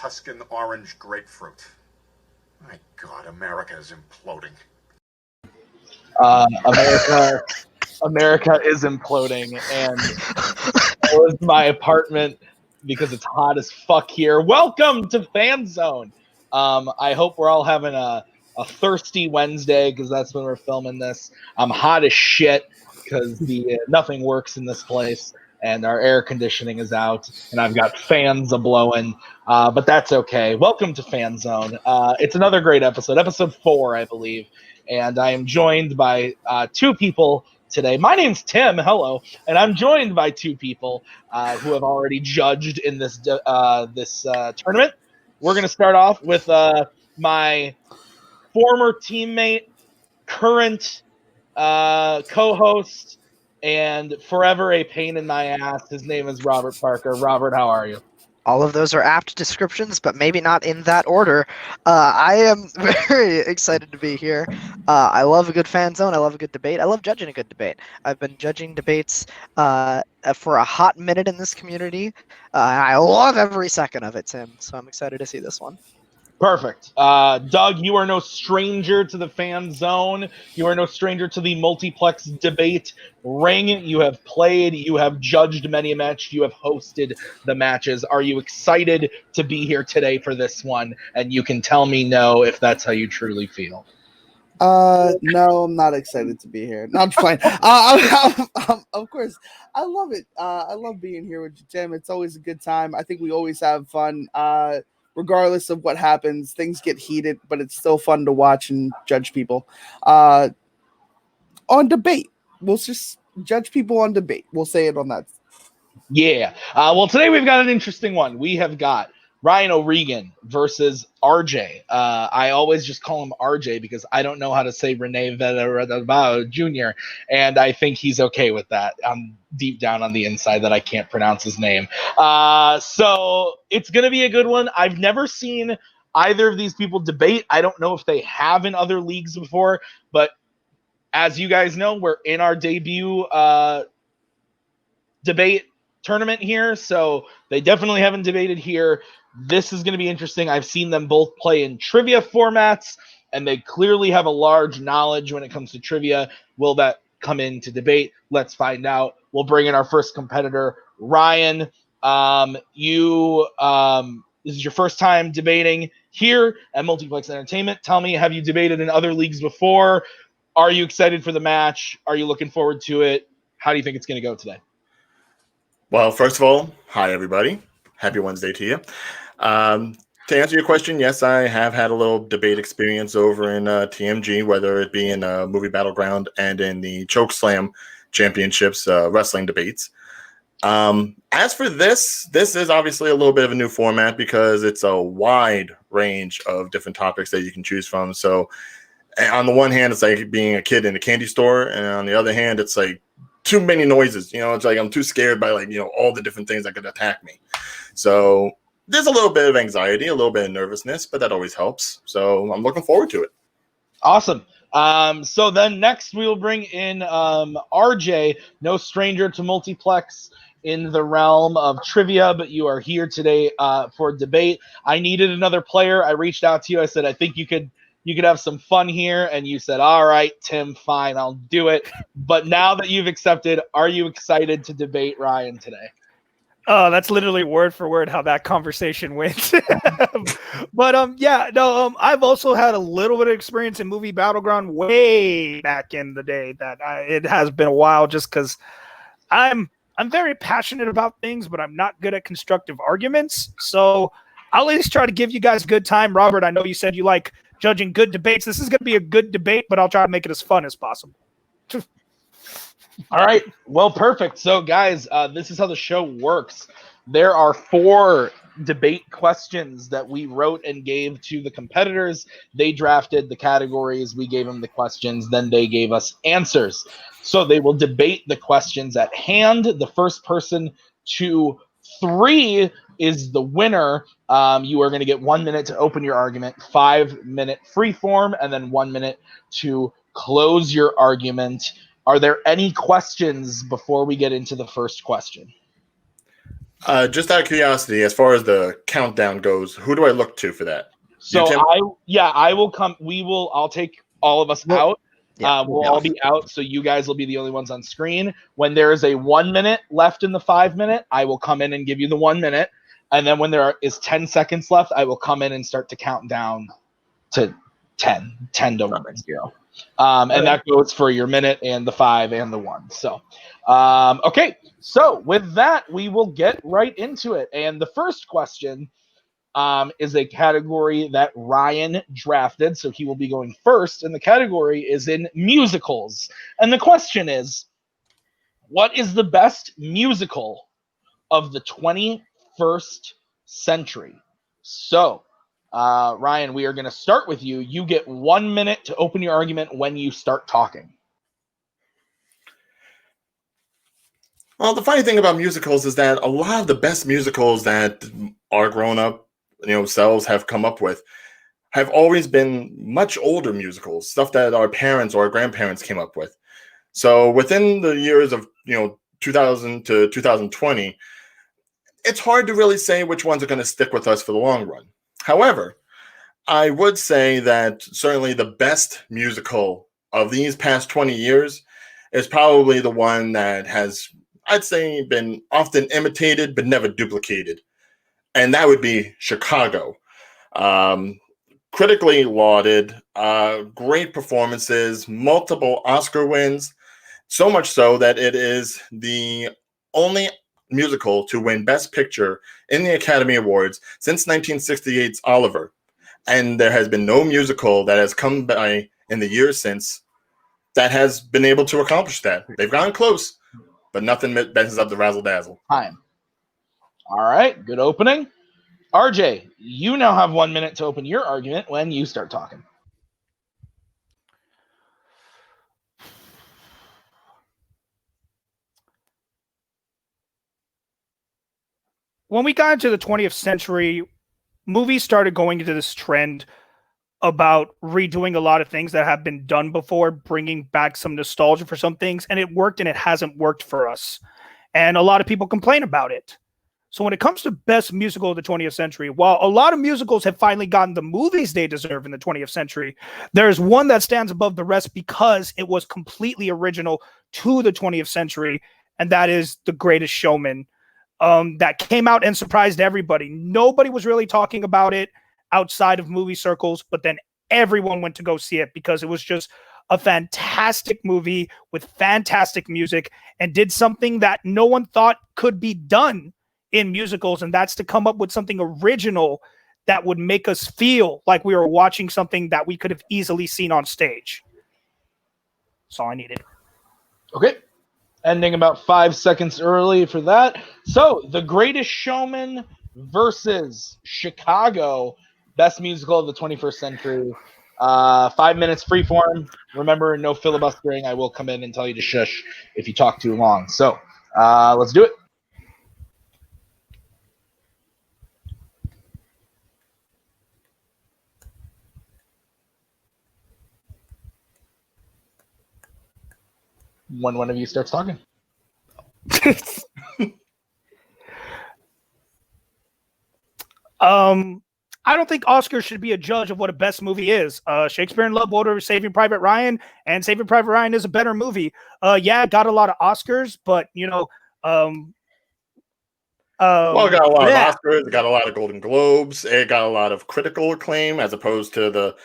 Tuscan orange grapefruit. My God, America is imploding. America is imploding, and so is my apartment because it's hot as fuck here. Welcome to Fanzone. I hope we're all having a thirsty Wednesday because that's when we're filming this. I'm hot as shit because nothing works in this place and our air conditioning is out and I've got fans a-blowing, but that's okay. Welcome to Fanzone. It's another great episode 4, I believe, and I am joined by two people today. My name's Tim, hello, and I'm joined by two people who have already judged in this tournament. We're going to start off with my former teammate, current co-host, and forever a pain in my ass. His name is Robert Parker. Robert, how are you? All of those are apt descriptions, but maybe not in that order. I am very excited to be here. I love a good fan zone. I love a good debate. I love judging a good debate. I've been judging debates for a hot minute in this community. I love every second of it, Tim. So I'm excited to see this one. Perfect. Doug, you are no stranger to the fan zone. You are no stranger to the multiplex debate ring. You have played, you have judged many a match, you have hosted the matches. Are you excited to be here today for this one? And you can tell me no if that's how you truly feel. No, I'm not excited to be here. No, I'm fine. Of course, I love it. I love being here with you, Tim. It's always a good time. I think we always have fun. Regardless of what happens, things get heated, but it's still fun to watch and judge people. On debate, we'll just judge people on debate. We'll say it on that. Yeah. Well, today we've got an interesting one. We have got Ryan O'Regan versus RJ. I always just call him RJ because I don't know how to say Rene Villareal Jr., and I think he's okay with that. I'm deep down on the inside that I can't pronounce his name. So it's going to be a good one. I've never seen either of these people debate. I don't know if they have in other leagues before, but as you guys know, we're in our debut debate tournament here, so they definitely haven't debated here. This is going to be interesting. I've seen them both play in trivia formats, and they clearly have a large knowledge when it comes to trivia. Will that come into debate? Let's find out. We'll bring in our first competitor, Ryan. This is your first time debating here at Multiplex Entertainment. Tell me, have you debated in other leagues before? Are you excited for the match? Are you looking forward to it? How do you think it's going to go today? Well, first of all, hi, everybody. Happy Wednesday to you. To answer your question, yes, I have had a little debate experience over in TMG, whether it be in Movie Battleground and in the Chokeslam Championships wrestling debates. As for this is obviously a little bit of a new format because it's a wide range of different topics that you can choose from. So on the one hand, it's like being a kid in a candy store, and on the other hand, it's like too many noises. It's like I'm too scared by all the different things that could attack me. So there's a little bit of anxiety, a little bit of nervousness, but that always helps. So I'm looking forward to it. Awesome. So then next we will bring in RJ, no stranger to multiplex in the realm of trivia, but you are here today for debate. I needed another player. I reached out to you. I said, I think you could have some fun here. And you said, all right, Tim, fine, I'll do it. But now that you've accepted, are you excited to debate Ryan today? Oh, that's literally word for word how that conversation went. But I've also had a little bit of experience in Movie Battleground way back in the day. It has been a while, just because I'm very passionate about things, but I'm not good at constructive arguments. So I'll at least try to give you guys a good time. Robert, I know you said you like judging good debates. This is going to be a good debate, but I'll try to make it as fun as possible. All right. Well, perfect. So, guys, this is how the show works. There are 4 debate questions that we wrote and gave to the competitors. They drafted the categories. We gave them the questions. Then they gave us answers. So they will debate the questions at hand. The first person to 3 is the winner. You are going to get 1 minute to open your argument, 5-minute free form, and then 1 minute to close your argument. Are there any questions before we get into the first question? Just out of curiosity, as far as the countdown goes, who do I look to for that? So Tim? I will come. I'll take all of us out. Yeah, We'll all be out, so you guys will be the only ones on screen. When there is a 1 minute left in the 5 minute, I will come in and give you the 1 minute. And then when there is 10 seconds left, I will come in and start to count down to 10 to 1, 0. And that goes for your minute and the 5 and the 1. So, okay. So with that, we will get right into it. And the first question is a category that Ryan drafted, so he will be going first. And the category is in musicals. And the question is, what is the best musical of the 21st century? So, Ryan, we are going to start with you. You get 1 minute to open your argument when you start talking. Well, the funny thing about musicals is that a lot of the best musicals that our grown-up, selves have come up with have always been much older musicals, stuff that our parents or our grandparents came up with. So within the years of 2000 to 2020, it's hard to really say which ones are going to stick with us for the long run. However, I would say that certainly the best musical of these past 20 years is probably the one that has, I'd say, been often imitated but never duplicated. And that would be Chicago. Critically lauded, great performances, multiple Oscar wins, so much so that it is the only musical to win Best Picture in the Academy Awards since 1968's Oliver. And there has been no musical that has come by in the years since that has been able to accomplish that. They've gone close, but nothing messes up the razzle dazzle. Time. All right, good opening. RJ, you now have 1 minute to open your argument when you start talking. When we got into the 20th century, movies started going into this trend about redoing a lot of things that have been done before, bringing back some nostalgia for some things, and it worked and it hasn't worked for us. And a lot of people complain about it. So when it comes to best musical of the 20th century, while a lot of musicals have finally gotten the movies they deserve in the 20th century, there's one that stands above the rest because it was completely original to the 20th century, and that is The Greatest Showman. That came out and surprised everybody. Nobody was really talking about it outside of movie circles, but then everyone went to go see it because it was just a fantastic movie with fantastic music and did something that no one thought could be done in musicals, and that's to come up with something original that would make us feel like we were watching something that we could have easily seen on stage. That's all I needed. Okay. Ending about 5 seconds early for that. So, The Greatest Showman versus Chicago, best musical of the 21st century. 5 minutes freeform. Remember, no filibustering. I will come in and tell you to shush if you talk too long. So, let's do it. When one of you starts talking. I don't think Oscar should be a judge of what a best movie is. Shakespeare in Love over Saving Private Ryan, and Saving Private Ryan is a better movie. Yeah, it got a lot of Oscars, but well, it got a lot of Oscars, it got a lot of Golden Globes, it got a lot of critical acclaim as opposed to the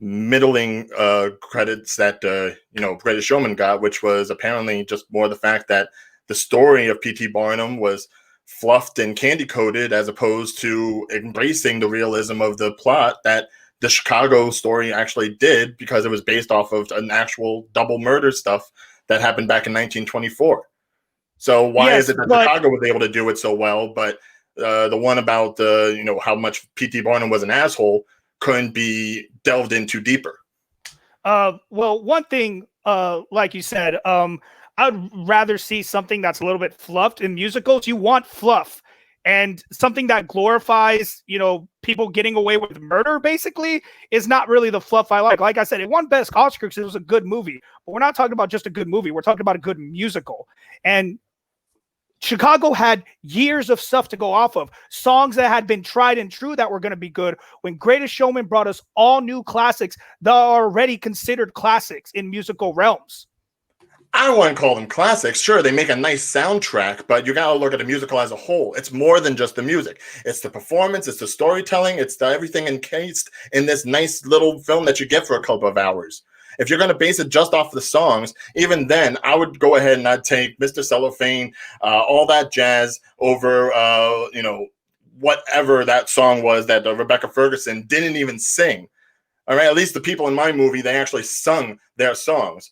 middling credits that Greatest Showman got, which was apparently just more the fact that the story of P.T. Barnum was fluffed and candy coated as opposed to embracing the realism of the plot that the Chicago story actually did, because it was based off of an actual double murder stuff that happened back in 1924. So why is it that Chicago was able to do it so well, but the one about how much P.T. Barnum was an asshole couldn't be delved into deeper? Well, one thing, like you said, I'd rather see something that's a little bit fluffed. In musicals, you want fluff, and something that glorifies, people getting away with murder, basically, is not really the fluff I like. Like I said, it won Best Oscar because it was a good movie, but we're not talking about just a good movie. We're talking about a good musical. And Chicago had years of stuff to go off of, songs that had been tried and true that were going to be good, when Greatest Showman brought us all new classics that are already considered classics in musical realms. I wouldn't call them classics. Sure, they make a nice soundtrack, but you got to look at the musical as a whole. It's more than just the music. It's the performance, it's the storytelling, it's the everything encased in this nice little film that you get for a couple of hours. If you're going to base it just off the songs, even then, I would go ahead and I'd take Mr. Cellophane, all that jazz over, whatever that song was that Rebecca Ferguson didn't even sing. All right, at least the people in my movie, they actually sung their songs.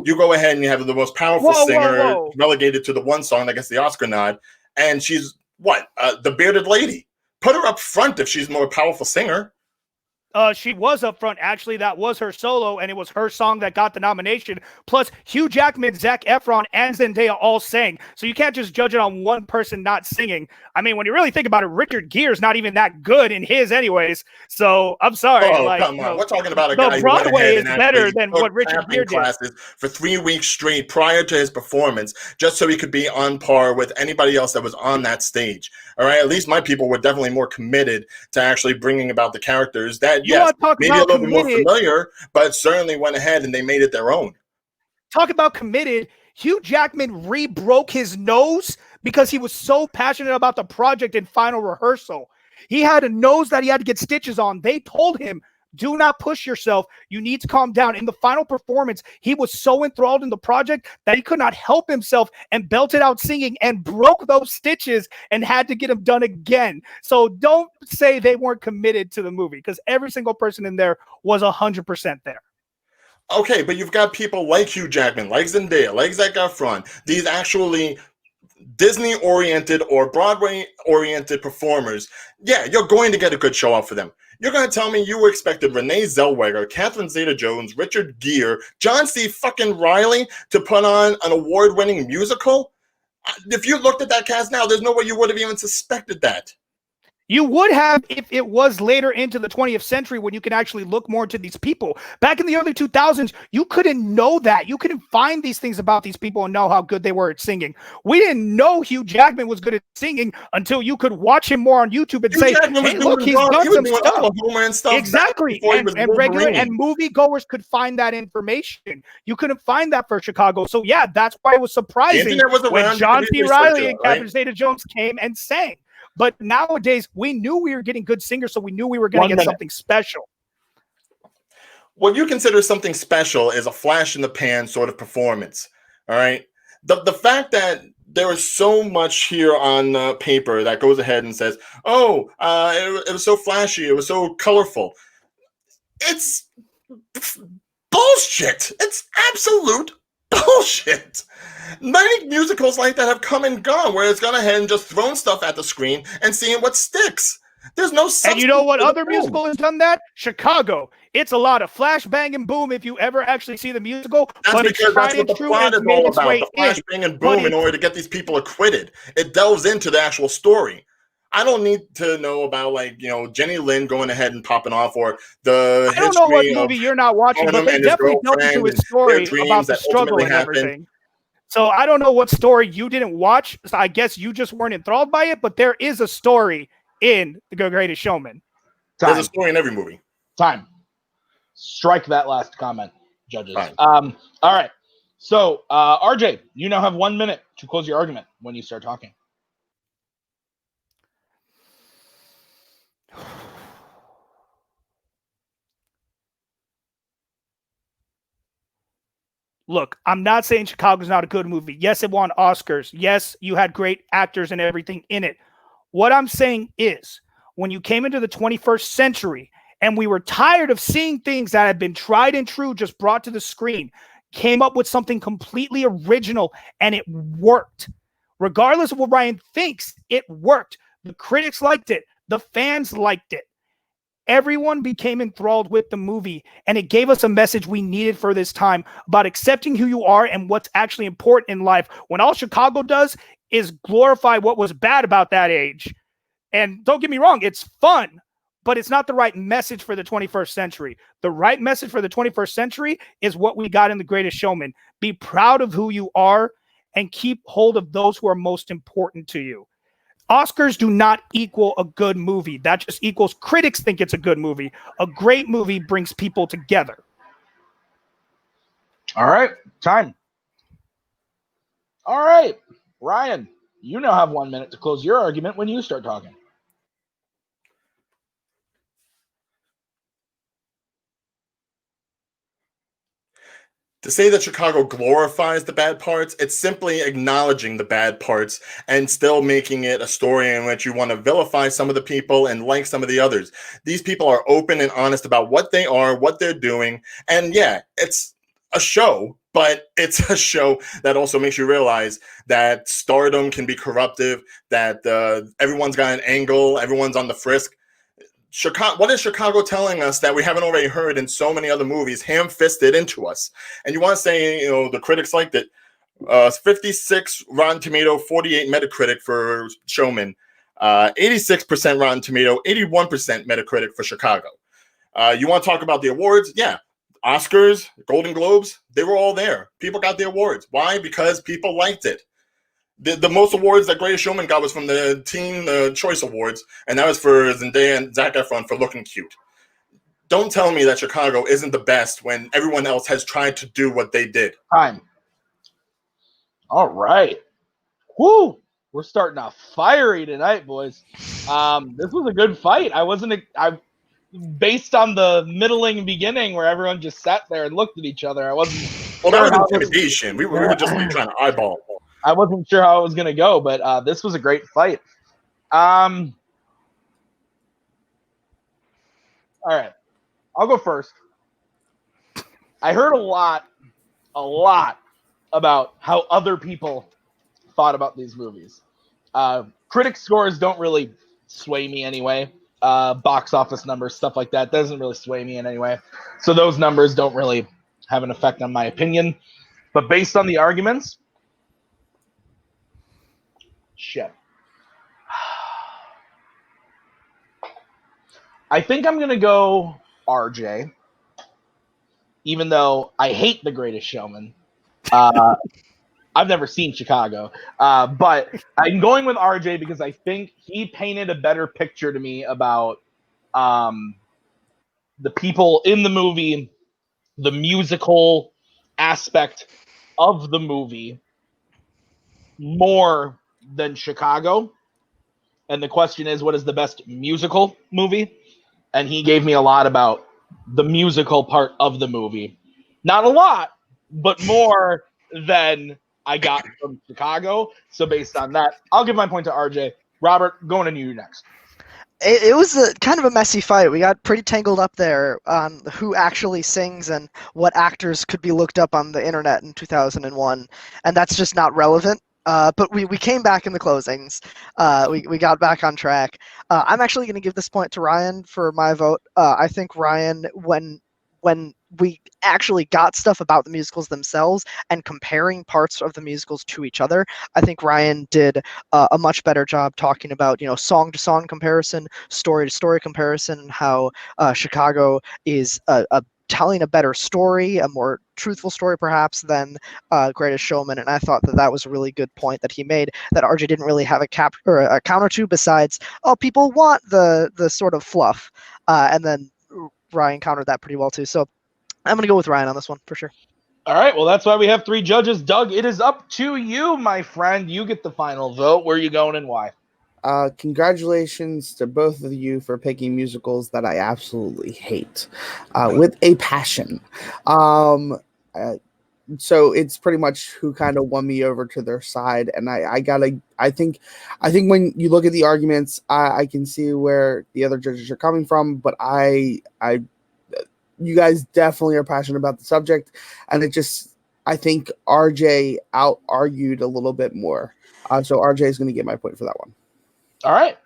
You go ahead and you have the most powerful singer relegated to the one song that gets the Oscar nod, and she's the bearded lady. Put her up front if she's a more powerful singer. She was up front. Actually, that was her solo, and it was her song that got the nomination. Plus, Hugh Jackman, Zac Efron, and Zendaya all sang. So you can't just judge it on one person not singing. I mean, when you really think about it, Richard Gere's not even that good in his anyways. So I'm sorry. Oh, come on. We're talking about a guy who Broadway went ahead is and better than what Richard Gere did. Classes for 3 weeks straight prior to his performance, just so he could be on par with anybody else that was on that stage. All right, at least my people were definitely more committed to actually bringing about the characters that, yes, maybe a little bit more familiar, but certainly went ahead and they made it their own. Talk about committed. Hugh Jackman re-broke his nose because he was so passionate about the project in final rehearsal. He had a nose that he had to get stitches on. They told him, do not push yourself. You need to calm down. In the final performance, he was so enthralled in the project that he could not help himself and belted out singing and broke those stitches and had to get them done again. So don't say they weren't committed to the movie, because every single person in there was 100% there. Okay, but you've got people like Hugh Jackman, like Zendaya, like Zac Efron, these actually Disney-oriented or Broadway-oriented performers. Yeah, you're going to get a good show out for them. You're going to tell me you expected Renee Zellweger, Catherine Zeta-Jones, Richard Gere, John C. fucking Reilly to put on an award-winning musical? If you looked at that cast now, there's no way you would have even suspected that. You would have if it was later into the 20th century when you can actually look more into these people. Back in the early 2000s, you couldn't know that. You couldn't find these things about these people and know how good they were at singing. We didn't know Hugh Jackman was good at singing until you could watch him more on YouTube and say, hey, look, he's done some stuff. Exactly. And moviegoers could find that information. You couldn't find that for Chicago. So, yeah, that's why it was surprising when John C. Reilly and Catherine Zeta-Jones came and sang. But nowadays, we knew we were getting good singers, so we knew we were going to get something special. What you consider something special is a flash in the pan sort of performance, all right? The fact that there is so much here on paper that goes ahead and says, it was so flashy, it was so colorful. It's bullshit. It's absolute bullshit. Many musicals like that have come and gone, where it's gone ahead and just thrown stuff at the screen and seeing what sticks. There's no substance. And you know what other musical has done that? Chicago. It's a lot of flash, bang, and boom if you ever actually see the musical. That's because that's what the plot is all about. The flash, bang, and boom in order to get these people acquitted. It delves into the actual story. I don't need to know about, Jenny Lynn going ahead and popping off, or the I don't know what movie you're not watching, but they definitely delve into his story about the struggle and everything. So I don't know what story you didn't watch. So I guess you just weren't enthralled by it, but there is a story in The Greatest Showman. There's a story in every movie. Time. Strike that last comment, judges. All right. So, RJ, you now have 1 minute to close your argument when you start talking. Look, I'm not saying Chicago's not a good movie. Yes, it won Oscars. Yes, you had great actors and everything in it. What I'm saying is, when you came into the 21st century and we were tired of seeing things that had been tried and true just brought to the screen, came up with something completely original, and it worked. Regardless of what Ryan thinks, it worked. The critics liked it. The fans liked it. Everyone became enthralled with the movie, and it gave us a message we needed for this time about accepting who you are and what's actually important in life, when all Chicago does is glorify what was bad about that age. And don't get me wrong, it's fun, but it's not the right message for the 21st century. The right message for the 21st century is what we got in The Greatest Showman. Be proud of who you are and keep hold of those who are most important to you. Oscars do not equal a good movie. That just equals critics think it's a good movie. A great movie brings people together. All right, time. All right, Ryan, you now have 1 minute to close your argument when you start talking. To say that Chicago glorifies the bad parts, it's simply acknowledging the bad parts and still making it a story in which you want to vilify some of the people and like some of the others. These people are open and honest about what they are, what they're doing. And yeah, it's a show, but it's a show that also makes you realize that stardom can be corruptive, that everyone's got an angle, everyone's on the frisk. Chicago, what is Chicago telling us that we haven't already heard in so many other movies, ham-fisted into us? And you want to say, the critics liked it. 56 Rotten Tomato, 48 Metacritic for Showman, 86% Rotten Tomato, 81% Metacritic for Chicago. You want to talk about the awards? Yeah. Oscars, Golden Globes, they were all there. People got the awards. Why? Because people liked it. The most awards that Greatest Showman got was from the Teen Choice Awards, and that was for Zendaya and Zac Efron for looking cute. Don't tell me that Chicago isn't the best when everyone else has tried to do what they did. Time. All right. Woo! We're starting off fiery tonight, boys. This was a good fight. Based on the middling beginning where everyone just sat there and looked at each other, I wasn't. Well, that was intimidation. We were just trying to eyeball. I wasn't sure how it was going to go, but this was a great fight. All right. I'll go first. I heard a lot about how other people thought about these movies. Critic scores don't really sway me anyway. Box office numbers, stuff like that, doesn't really sway me in any way. So those numbers don't really have an effect on my opinion. But based on the arguments, shit. I think I'm going to go RJ, even though I hate The Greatest Showman. I've never seen Chicago, but I'm going with RJ because I think he painted a better picture to me about the people in the movie, the musical aspect of the movie, more than Chicago. And the question is, what is the best musical movie? And he gave me a lot about the musical part of the movie. Not a lot, but more than I got from Chicago. So based on that, I'll give my point to RJ. Robert, going to you next. It was kind of a messy fight. We got pretty tangled up there on who actually sings and what actors could be looked up on the internet in 2001, and that's just not relevant. But we came back in the closings. We got back on track. I'm actually going to give this point to Ryan for my vote. I think Ryan, when we actually got stuff about the musicals themselves and comparing parts of the musicals to each other, I think Ryan did a much better job talking about, song to song comparison, story to story comparison, and how Chicago is telling a better story, a more truthful story perhaps than Greatest Showman. And I thought that was a really good point that he made, that RJ didn't really have a counter to, besides, people want the sort of fluff. And then Ryan countered that pretty well too. So I'm going to go with Ryan on this one for sure. All right. Well, that's why we have 3 judges. Doug, it is up to you, my friend. You get the final vote. Where are you going and why? Congratulations to both of you for picking musicals that I absolutely hate with a passion. So it's pretty much who kind of won me over to their side. And I think when you look at the arguments, I can see where the other judges are coming from, but you guys definitely are passionate about the subject. And I think RJ out argued a little bit more. So RJ is going to get my point for that one. All right.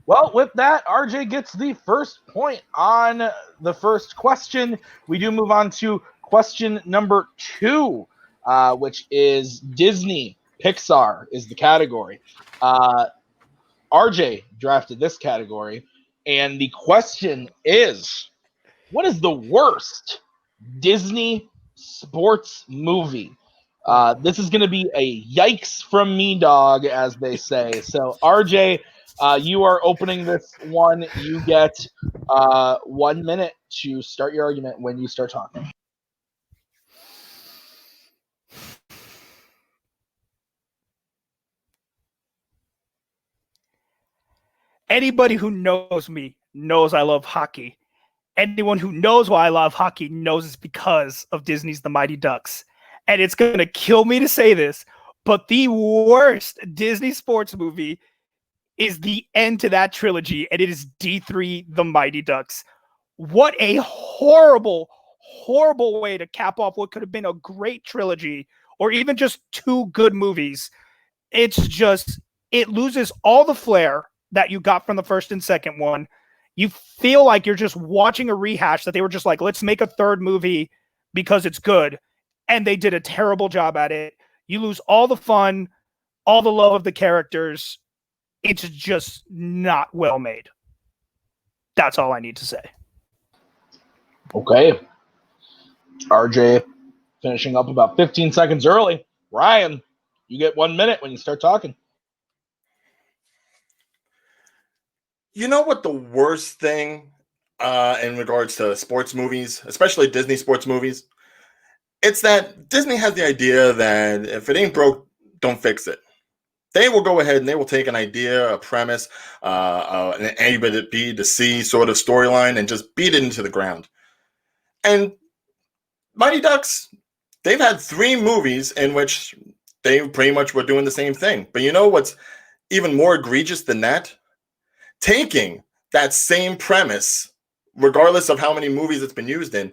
Well, with that, RJ gets the first point on the first question. We do move on to question number 2, which is Disney. Pixar is the category. RJ drafted this category, and the question is, what is the worst Disney sports movie? This is going to be a yikes from me, dog, as they say. So, RJ, you are opening this one. You get 1 minute to start your argument when you start talking. Anybody who knows me knows I love hockey. Anyone who knows why I love hockey knows it's because of Disney's The Mighty Ducks. And it's going to kill me to say this, but the worst Disney sports movie is the end to that trilogy, and it is D3 The Mighty Ducks. What a horrible, horrible way to cap off what could have been a great trilogy, or even just two good movies. It's just, it loses all the flair that you got from the first and second one. You feel like you're just watching a rehash, that they were just like, let's make a third movie because it's good. And they did a terrible job at it. You lose all the fun, all the love of the characters. It's just not well made. That's all I need to say. Okay. RJ finishing up about 15 seconds early. Ryan, you get 1 minute when you start talking. You know what the worst thing in regards to sports movies, especially Disney sports movies? It's that Disney has the idea that if it ain't broke, don't fix it. They will go ahead and they will take an idea, a premise, an A to B to C sort of storyline and just beat it into the ground. And Mighty Ducks, they've had 3 movies in which they pretty much were doing the same thing. But you know what's even more egregious than that? Taking that same premise, regardless of how many movies it's been used in,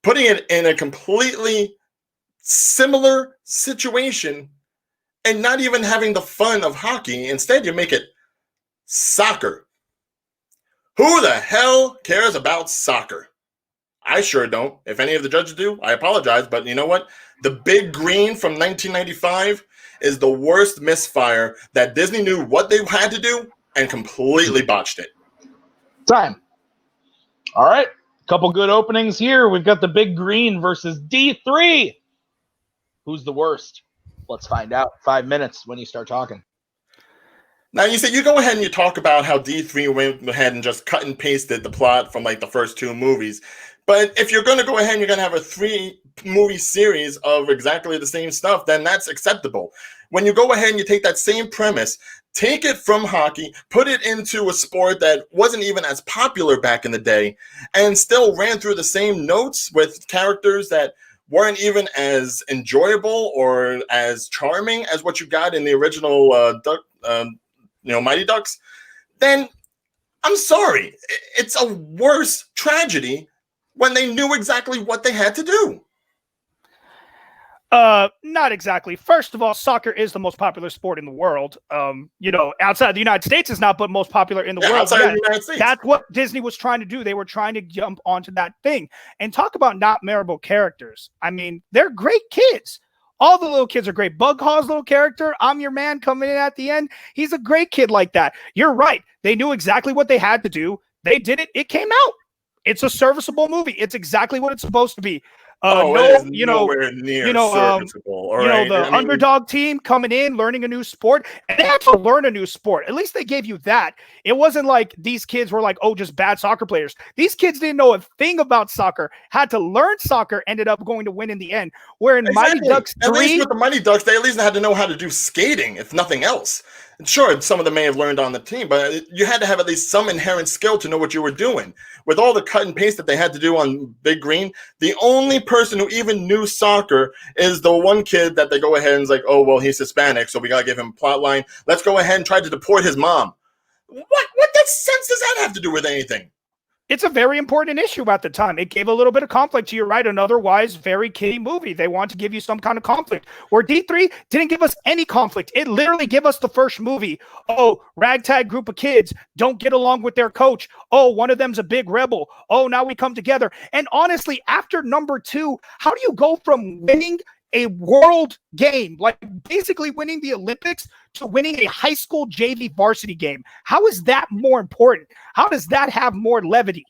putting it in a completely similar situation and not even having the fun of hockey. Instead, you make it soccer. Who the hell cares about soccer? I sure don't. If any of the judges do, I apologize. But you know what? The Big Green from 1995 is the worst misfire that Disney knew what they had to do and completely botched it. Time. All right. Couple good openings here. We've got the Big Green versus D3. Who's the worst? Let's find out. 5 minutes when you start talking. Now, you say you go ahead and you talk about how D3 went ahead and just cut and pasted the plot from like the first 2 movies. But if you're going to go ahead and you're going to have a 3-movie series of exactly the same stuff, then that's acceptable. When you go ahead and you take that same premise, take it from hockey, put it into a sport that wasn't even as popular back in the day, and still ran through the same notes with characters that weren't even as enjoyable or as charming as what you got in the original Mighty Ducks, then I'm sorry. It's a worse tragedy when they knew exactly what they had to do. Not exactly. First of all, soccer is the most popular sport in the world. Outside the United States is not, but most popular in the world. Outside the United States. That's what Disney was trying to do. They were trying to jump onto that thing. And talk about not memorable characters. I mean, they're great kids. All the little kids are great. Bug Haw's little character, I'm Your Man, coming in at the end. He's a great kid like that. You're right. They knew exactly what they had to do. They did it. It came out. It's a serviceable movie. It's exactly what it's supposed to be. It is nowhere near serviceable. Underdog team coming in, learning a new sport, and they had to learn a new sport. At least they gave you that. It wasn't like these kids were like, oh, just bad soccer players. These kids didn't know a thing about soccer, had to learn soccer, ended up going to win in the end. Where in Mighty Ducks 3, at least with the Mighty Ducks, they at least had to know how to do skating, if nothing else. And sure, some of them may have learned on the team, but you had to have at least some inherent skill to know what you were doing. With all the cut and paste that they had to do on Big Green, the only person who even knew soccer is the one kid that they go ahead and is like, oh, well, he's Hispanic, so we got to give him a plot line. Let's go ahead and try to deport his mom. What sense does that have to do with anything? It's a very important issue at the time. It gave a little bit of conflict to you, right? An otherwise very kiddie movie. They want to give you some kind of conflict. Where D3 didn't give us any conflict. It literally gave us the first movie. Oh, ragtag group of kids don't get along with their coach. Oh, one of them's a big rebel. Oh, now we come together. And honestly, after number 2, how do you go from winning a world game, like basically winning the Olympics, to winning a high school JV varsity game? How is that more important? How does that have more levity?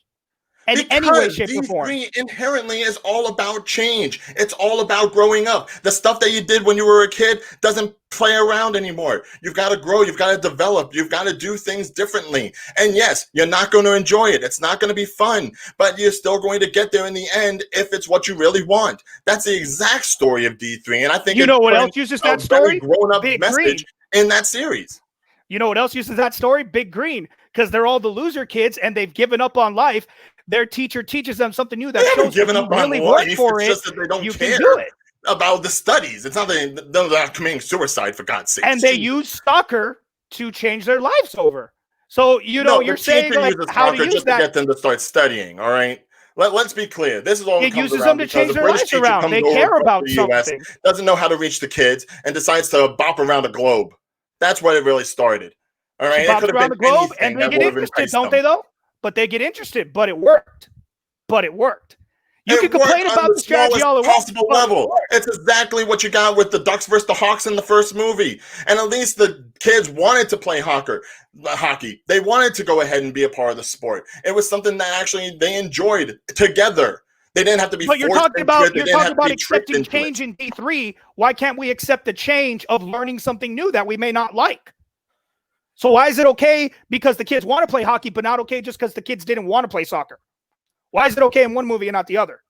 in any way, shape, or form. D3 inherently is all about change. It's all about growing up. The stuff that you did when you were a kid doesn't play around anymore. You've got to grow. You've got to develop. You've got to do things differently. And yes, you're not going to enjoy it. It's not going to be fun, but you're still going to get there in the end if it's what you really want. That's the exact story of D3. And I think you know what else uses that story? Grown-up Big message Green. in that series. You know what else uses that story? Big Green, because they're all the loser kids and they've given up on life. Their teacher teaches them something new that shows given if up you on really life. work for it's it, just that they don't you care can do it. about the studies. It's not that they're not committing suicide, for God's sake. And they use soccer to change their lives over. So, you're saying like, how to use just that. To get them to start studying, all right? Let's be clear. This is all it uses them to change their lives around. They care about something. Doesn't know how to reach the kids and decides to bop around the globe. That's what it really started. All right, it bops around the globe, and they get interested, don't they? Though, but they get interested. But it worked. You can complain about the strategy all at possible level. It's exactly what you got with the Ducks versus the Hawks in the first movie, and at least the kids wanted to play hockey. They wanted to go ahead and be a part of the sport. It was something that actually they enjoyed together. They didn't have to be. But you're talking about accepting change in D3. Why can't we accept the change of learning something new that we may not like? So why is it okay because the kids want to play hockey, but not okay just because the kids didn't want to play soccer? Why is it okay in one movie and not the other?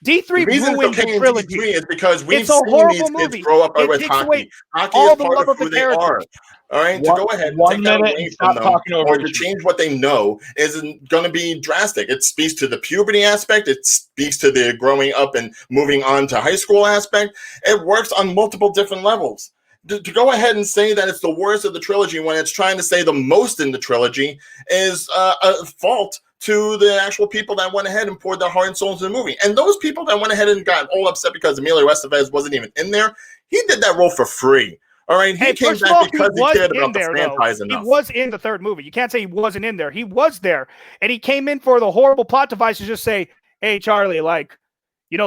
D3 ruined the trilogy. D3 is because we've seen these kids grow up with hockey. Hockey is part of who they are. All right, to go ahead and take that away from them or to change what they know isn't going to be drastic. It speaks to the puberty aspect. It speaks to the growing up and moving on to high school aspect. It works on multiple different levels. To go ahead and say that it's the worst of the trilogy when it's trying to say the most in the trilogy is a fault to the actual people that went ahead and poured their heart and soul into the movie. And those people that went ahead and got all upset because Emilio Estevez wasn't even in there, he did that role for free. All right, he came back because he cared about the franchise enough. He was in the third movie. You can't say he wasn't in there. He was there. And he came in for the horrible plot device to just say, hey, Charlie,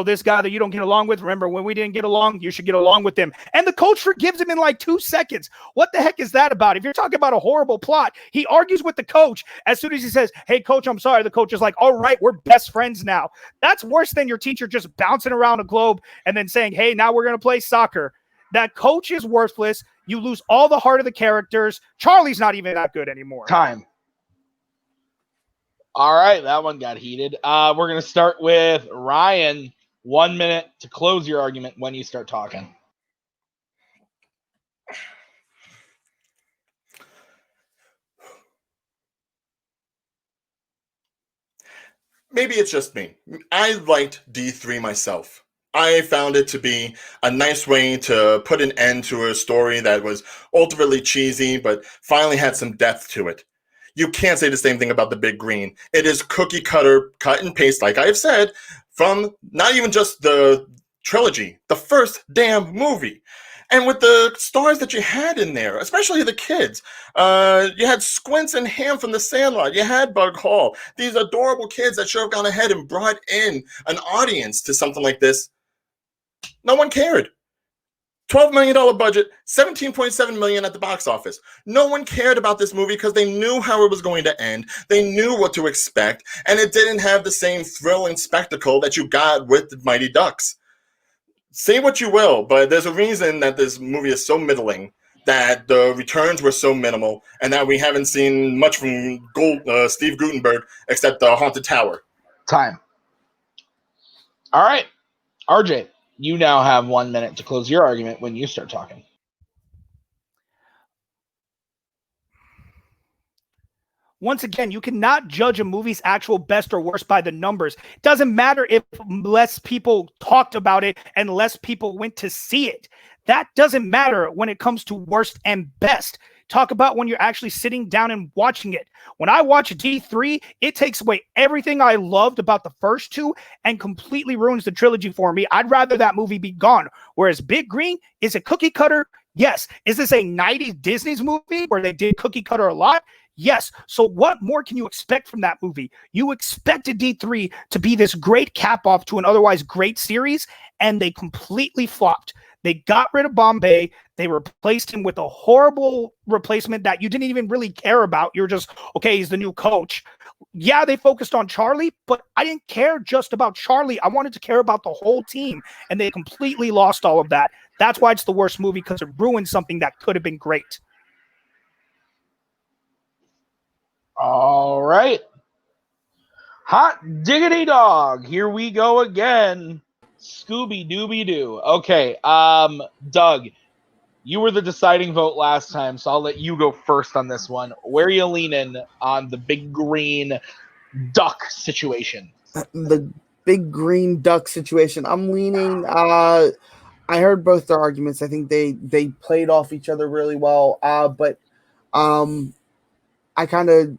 this guy that you don't get along with, remember when we didn't get along, you should get along with him. And the coach forgives him in like 2 seconds. What the heck is that about? If you're talking about a horrible plot, he argues with the coach. As soon as he says, hey, coach, I'm sorry, the coach is like, all right, we're best friends now. That's worse than your teacher just bouncing around a globe and then saying, hey, now we're going to play soccer. That coach is worthless. You lose all the heart of the characters. Charlie's not even that good anymore. Time. All right, that one got heated. We're going to start with Ryan. 1 minute to close your argument when you start talking. Maybe it's just me. I liked D3 myself. I found it to be a nice way to put an end to a story that was ultimately cheesy, but finally had some depth to it. You can't say the same thing about the Big Green. It is cookie cutter, cut and paste, like I've said, from not even just the trilogy, the first damn movie. And with the stars that you had in there, especially the kids, you had Squints and Ham from The Sandlot. You had Bug Hall. These adorable kids that should have gone ahead and brought in an audience to something like this. No one cared. $12 million budget, $17.7 million at the box office. No one cared about this movie because they knew how it was going to end. They knew what to expect, and it didn't have the same thrill and spectacle that you got with the Mighty Ducks. Say what you will, but there's a reason that this movie is so middling, that the returns were so minimal, and that we haven't seen much from Steve Guttenberg except the Haunted Tower. Time. All right, RJ. You now have 1 minute to close your argument when you start talking. Once again, you cannot judge a movie's actual best or worst by the numbers. It doesn't matter if less people talked about it and less people went to see it. That doesn't matter when it comes to worst and best. Talk about when you're actually sitting down and watching it. When I watch D3, it takes away everything I loved about the first two and completely ruins the trilogy for me. I'd rather that movie be gone. Whereas Big Green is a cookie cutter. Yes. Is this a 90s Disney's movie where they did cookie cutter a lot? Yes. So what more can you expect from that movie? You expected D3 to be this great cap off to an otherwise great series, and they completely flopped. They got rid of Bombay. They replaced him with a horrible replacement that you didn't even really care about. You're just, okay, he's the new coach. Yeah, they focused on Charlie, but I didn't care just about Charlie. I wanted to care about the whole team, and they completely lost all of that. That's why it's the worst movie, because it ruined something that could have been great. All right. Hot diggity dog. Here we go again. Scooby Dooby Doo. Okay, Doug, you were the deciding vote last time, so I'll let you go first on this one. Where are you leaning on the big green duck situation? The big green duck situation. I'm leaning. I heard both their arguments. I think they played off each other really well. But I kind of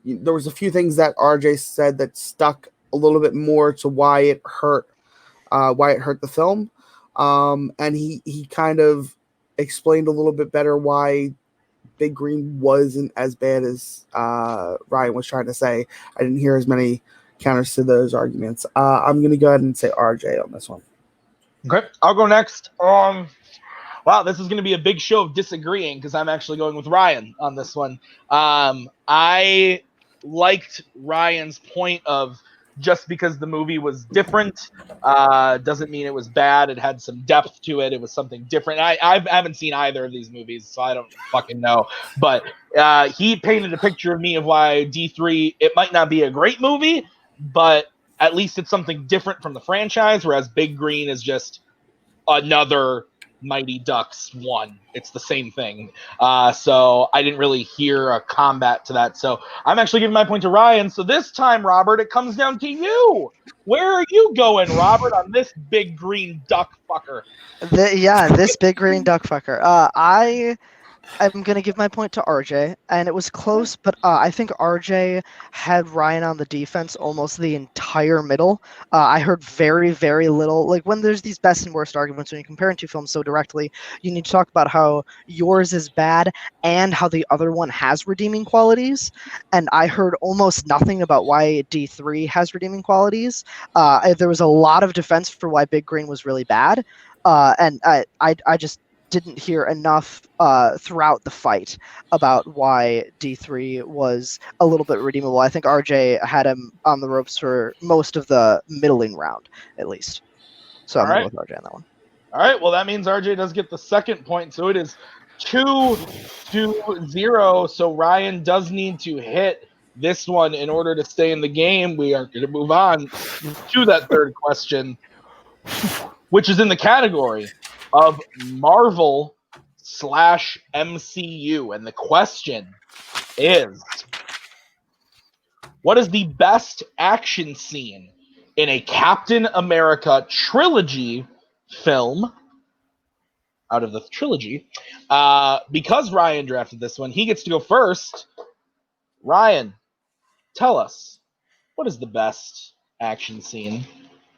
there was a few things that RJ said that stuck a little bit more to why it hurt the film. And he kind of explained a little bit better why Big Green wasn't as bad as Ryan was trying to say. I didn't hear as many counters to those arguments. I'm going to go ahead and say RJ on this one. Okay, I'll go next. Wow, this is going to be a big show of disagreeing because I'm actually going with Ryan on this one. I liked Ryan's point of just because the movie was different doesn't mean it was bad. It had some depth to it. It was something different. I haven't seen either of these movies, so I don't fucking know. But he painted a picture of me of why D3, it might not be a great movie, but at least it's something different from the franchise, whereas Big Green is just another Mighty Ducks 1. It's the same thing. So I didn't really hear a combat to that. So I'm actually giving my point to Ryan. So this time, Robert, it comes down to you. Where are you going, Robert, on this big green duck fucker? This big green duck fucker. I'm going to give my point to RJ, and it was close, but I think RJ had Ryan on the defense almost the entire middle. I heard very, very little. Like, when there's these best and worst arguments, when you're comparing two films so directly, you need to talk about how yours is bad and how the other one has redeeming qualities, and I heard almost nothing about why D3 has redeeming qualities. There was a lot of defense for why Big Green was really bad, and I just didn't hear enough throughout the fight about why D3 was a little bit redeemable. I think RJ had him on the ropes for most of the middling round, at least. So I'm going to go with RJ on that one. All right, well, that means RJ does get the second point, so it is 2-0. So Ryan does need to hit this one in order to stay in the game. We are going to move on to that third question, which is in the category of Marvel/MCU. And the question is, what is the best action scene in a Captain America trilogy film out of the trilogy? Because Ryan drafted this one, he gets to go first. Ryan, tell us, what is the best action scene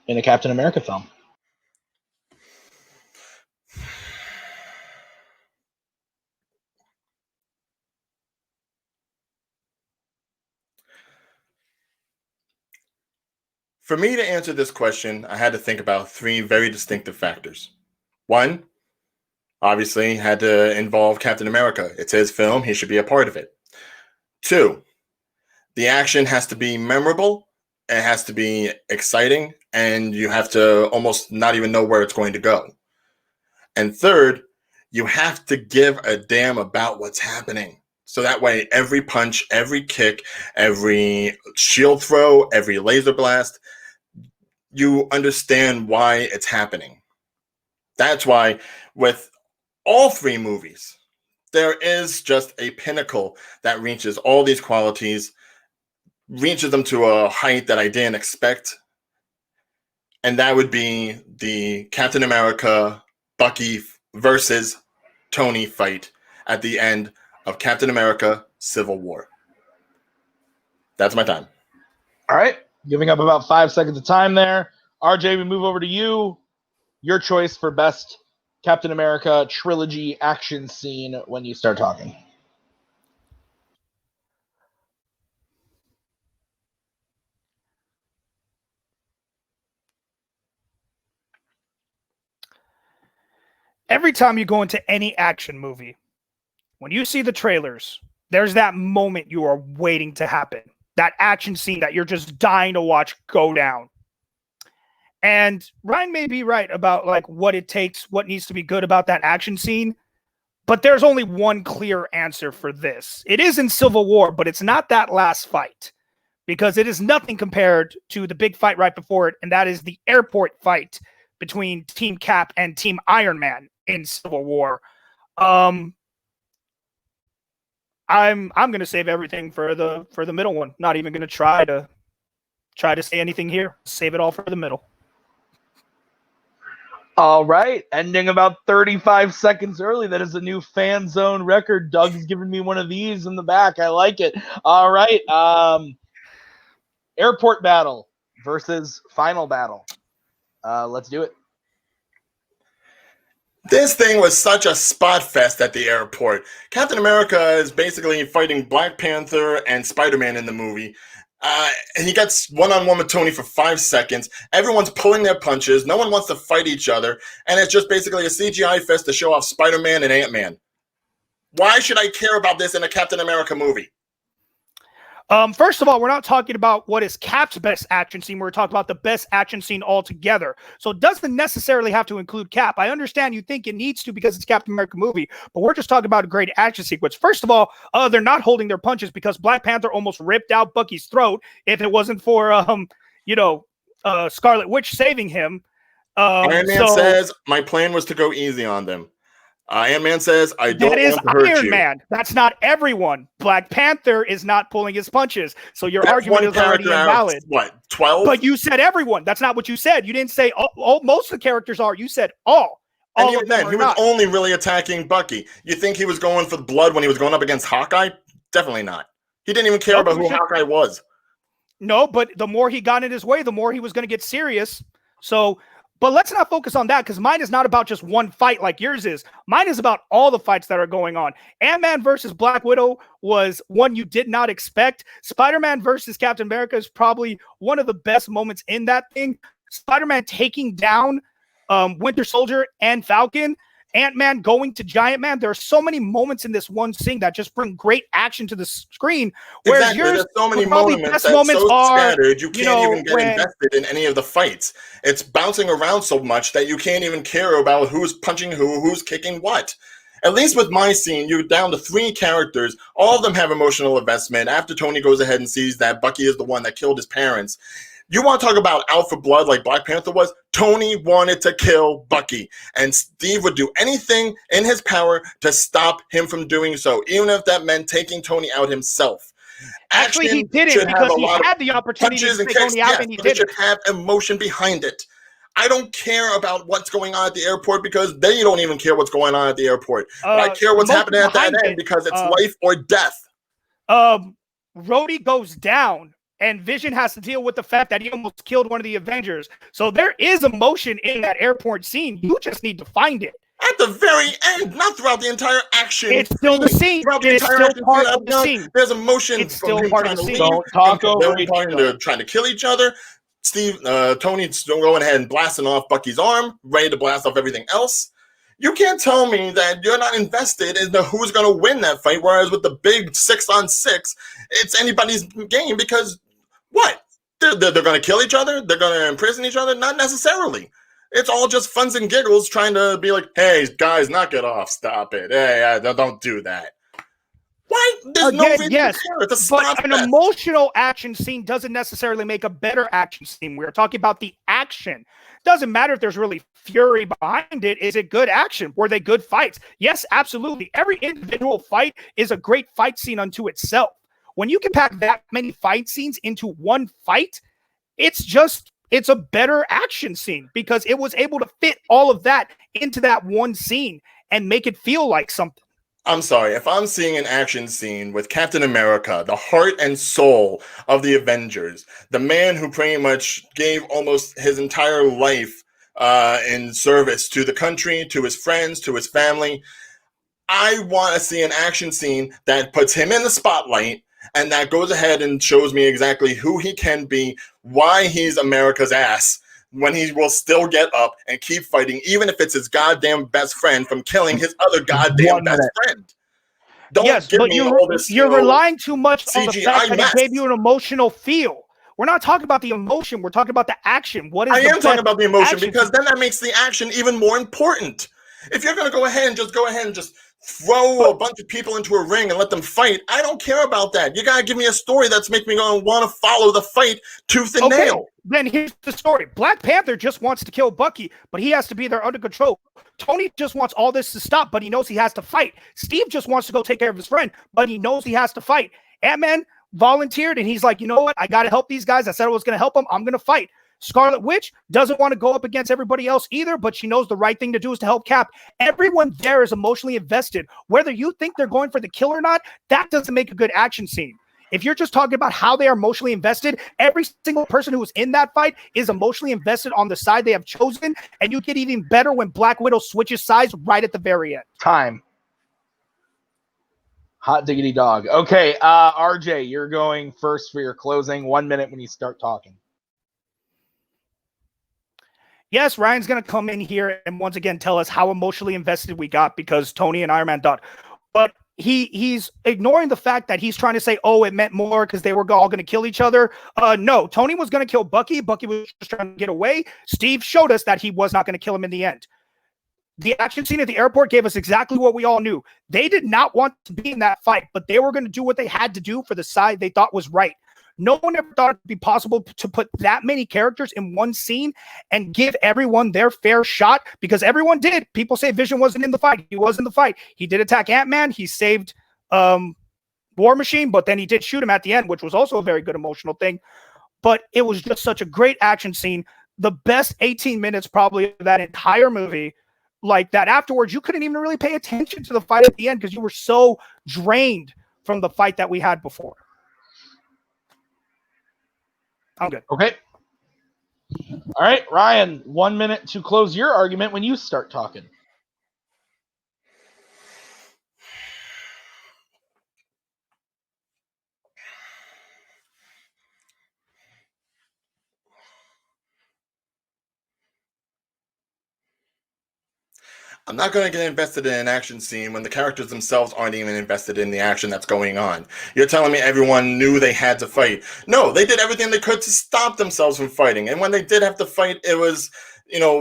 in a Captain America film? For me to answer this question, I had to think about three very distinctive factors. One, obviously, had to involve Captain America. It's his film. He should be a part of it. Two, the action has to be memorable. It has to be exciting. And you have to almost not even know where it's going to go. And third, you have to give a damn about what's happening. So that way, every punch, every kick, every shield throw, every laser blast, you understand why it's happening. That's why with all three movies, there is just a pinnacle that reaches all these qualities, reaches them to a height that I didn't expect. And that would be the Captain America Bucky versus Tony fight at the end of Captain America Civil War. That's my time. All right. Giving up about 5 seconds of time there. RJ, we move over to you. Your choice for best Captain America trilogy action scene when you start talking. Every time you go into any action movie, when you see the trailers, there's that moment you are waiting to happen. that action scene that you're just dying to watch go down. And Ryan may be right about like what it takes, what needs to be good about that action scene. But there's only one clear answer for this. It is in Civil War, but it's not that last fight, because it is nothing compared to the big fight right before it, and that is the airport fight between Team Cap and Team Iron Man in Civil War. I'm going to save everything for the middle one. Not even going to try to say anything here. Save it all for the middle. All right, ending about 35 seconds early. That is a new Fanzone record. Doug's giving me one of these in the back. I like it. All right, airport battle versus final battle. Let's do it. This thing was such a spot fest at the airport. Captain America is basically fighting Black Panther and Spider-Man in the movie. And he gets one-on-one with Tony for 5 seconds. Everyone's pulling their punches. No one wants to fight each other. And it's just basically a CGI fest to show off Spider-Man and Ant-Man. Why should I care about this in a Captain America movie? First of all, we're not talking about what is Cap's best action scene. We're talking about the best action scene altogether. So it doesn't necessarily have to include Cap. I understand you think it needs to because it's a Captain America movie, but we're just talking about a great action sequence. First of all, they're not holding their punches because Black Panther almost ripped out Bucky's throat if it wasn't for, Scarlet Witch saving him. Iron Man says, my plan was to go easy on them. Ant-Man says, I don't want to hurt you. Iron Man. That's not everyone. Black Panther is not pulling his punches. So your argument is already invalid. What, 12? But you said everyone. That's not what you said. You didn't say all most of the characters are. You said all. And even then, he was only really attacking Bucky. You think he was going for the blood when he was going up against Hawkeye? Definitely not. He didn't even care about who Hawkeye was. No, but the more he got in his way, the more he was going to get serious. So... But let's not focus on that because mine is not about just one fight like yours is. Mine is about all the fights that are going on. Ant-Man versus Black Widow was one you did not expect. Spider-Man versus Captain America is probably one of the best moments in that thing. Spider-Man taking down Winter Soldier and Falcon. Ant-Man going to Giant Man. There are so many moments in this one scene that just bring great action to the screen. Whereas exactly. yours, there's so many moments that's so scattered, you can't even get invested in any of the fights. It's bouncing around so much that you can't even care about who's punching who's kicking what. At least with my scene, you're down to 3 characters. All of them have emotional investment after Tony goes ahead and sees that Bucky is the one that killed his parents. You want to talk about out for blood like Black Panther was? Tony wanted to kill Bucky, and Steve would do anything in his power to stop him from doing so, even if that meant taking Tony out himself. Actually, he did it because he had the opportunity to take Tony out, and he did it. Should have emotion behind it. I don't care about what's going on at the airport because they don't even care what's going on at the airport. But I care what's happening at that end because it's life or death. Rhodey goes down. And Vision has to deal with the fact that he almost killed one of the Avengers. So there is emotion in that airport scene. You just need to find it. At the very end, not throughout the entire action. It's still the scene. It's still part of the scene. There's emotion. It's still part of the scene. Don't talk over each other. Trying to kill each other. Tony's still going ahead and blasting off Bucky's arm, ready to blast off everything else. You can't tell me that you're not invested in who's going to win that fight, whereas with the big 6-on-6, it's anybody's game because what? They're going to kill each other? They're going to imprison each other? Not necessarily. It's all just funs and giggles trying to be like, hey, guys, knock it off. Stop it. Hey, don't do that. Why? There's no reason to care. It's a spot but an emotional action scene doesn't necessarily make a better action scene. We're talking about the action. Doesn't matter if there's really fury behind it. Is it good action? Were they good fights? Yes, absolutely. Every individual fight is a great fight scene unto itself. When you can pack that many fight scenes into one fight, it's a better action scene because it was able to fit all of that into that one scene and make it feel like something. I'm sorry, if I'm seeing an action scene with Captain America, the heart and soul of the Avengers, the man who pretty much gave almost his entire life in service to the country, to his friends, to his family, I want to see an action scene that puts him in the spotlight and that goes ahead and shows me exactly who he can be, why he's America's ass, when he will still get up and keep fighting, even if it's his goddamn best friend from killing his other goddamn best friend. Don't yes, give but me all this. you're relying too much on the CGI fact that mess. it gave you an emotional feel. We're not talking about the emotion. We're talking about the action. What is I am talking about the emotion action because then that makes the action even more important. If you're going to go ahead and just throw a bunch of people into a ring and let them fight, I don't care about that. You got to give me a story that's making me want to follow the fight tooth and nail. Then here's the story. Black Panther just wants to kill Bucky, but he has to be there under control. Tony just wants all this to stop, but he knows he has to fight. Steve just wants to go take care of his friend, but he knows he has to fight. Ant-Man volunteered, and he's like, you know what? I got to help these guys. I said I was going to help them. I'm going to fight. Scarlet Witch doesn't want to go up against everybody else either, but she knows the right thing to do is to help Cap. Everyone there is emotionally invested. Whether you think they're going for the kill or not, that doesn't make a good action scene. If you're just talking about how they are emotionally invested, every single person who was in that fight is emotionally invested on the side they have chosen, and you get even better when Black Widow switches sides right at the very end. Time. Hot diggity dog. Okay, RJ, you're going first for your closing. 1 minute when you start talking. Yes, Ryan's going to come in here and once again tell us how emotionally invested we got because Tony and Iron Man died. But he's ignoring the fact that he's trying to say, oh, it meant more because they were all going to kill each other. No, Tony was going to kill Bucky. Bucky was just trying to get away. Steve showed us that he was not going to kill him in the end. The action scene at the airport gave us exactly what we all knew. They did not want to be in that fight, but they were going to do what they had to do for the side they thought was right. No one ever thought it would be possible to put that many characters in one scene and give everyone their fair shot because everyone did. People say Vision wasn't in the fight. He was in the fight. He did attack Ant-Man. He saved War Machine, but then he did shoot him at the end, which was also a very good emotional thing. But it was just such a great action scene. The best 18 minutes probably of that entire movie. Like that afterwards, you couldn't even really pay attention to the fight at the end because you were so drained from the fight that we had before. I'm good. Okay. All right, Ryan, 1 minute to close your argument when you start talking. I'm not going to get invested in an action scene when the characters themselves aren't even invested in the action that's going on. You're telling me everyone knew they had to fight. No, they did everything they could to stop themselves from fighting. And when they did have to fight, it was,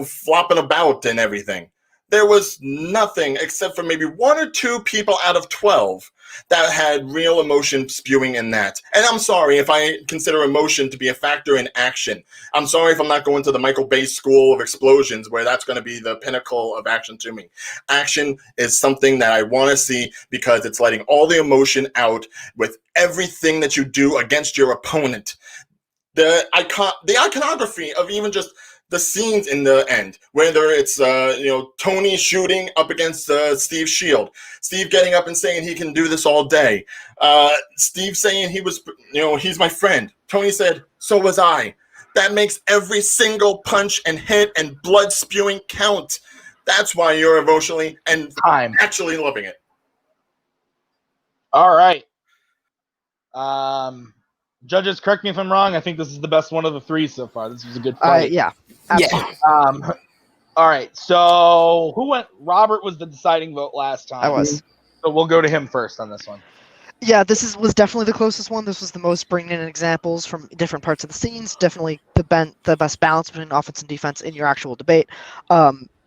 flopping about and everything. There was nothing except for maybe 1 or 2 people out of 12 that had real emotion spewing in that. And I'm sorry if I consider emotion to be a factor in action. I'm sorry if I'm not going to the Michael Bay School of Explosions where that's going to be the pinnacle of action to me. Action is something that I want to see because it's letting all the emotion out with everything that you do against your opponent. The iconography of even just the scenes in the end, whether it's Tony shooting up against Steve's shield, Steve getting up and saying he can do this all day, Steve saying he's my friend. Tony said, so was I. That makes every single punch and hit and blood spewing count. That's why you're emotionally and actually loving it. All right. Judges, correct me if I'm wrong. I think this is the best one of the 3 so far. This was a good fight. Yeah. Absolutely. All right. So who went? Robert was the deciding vote last time. I was. So we'll go to him first on this one. Yeah, this was definitely the closest one. This was the most bringing in examples from different parts of the scenes. Definitely the best balance between offense and defense in your actual debate.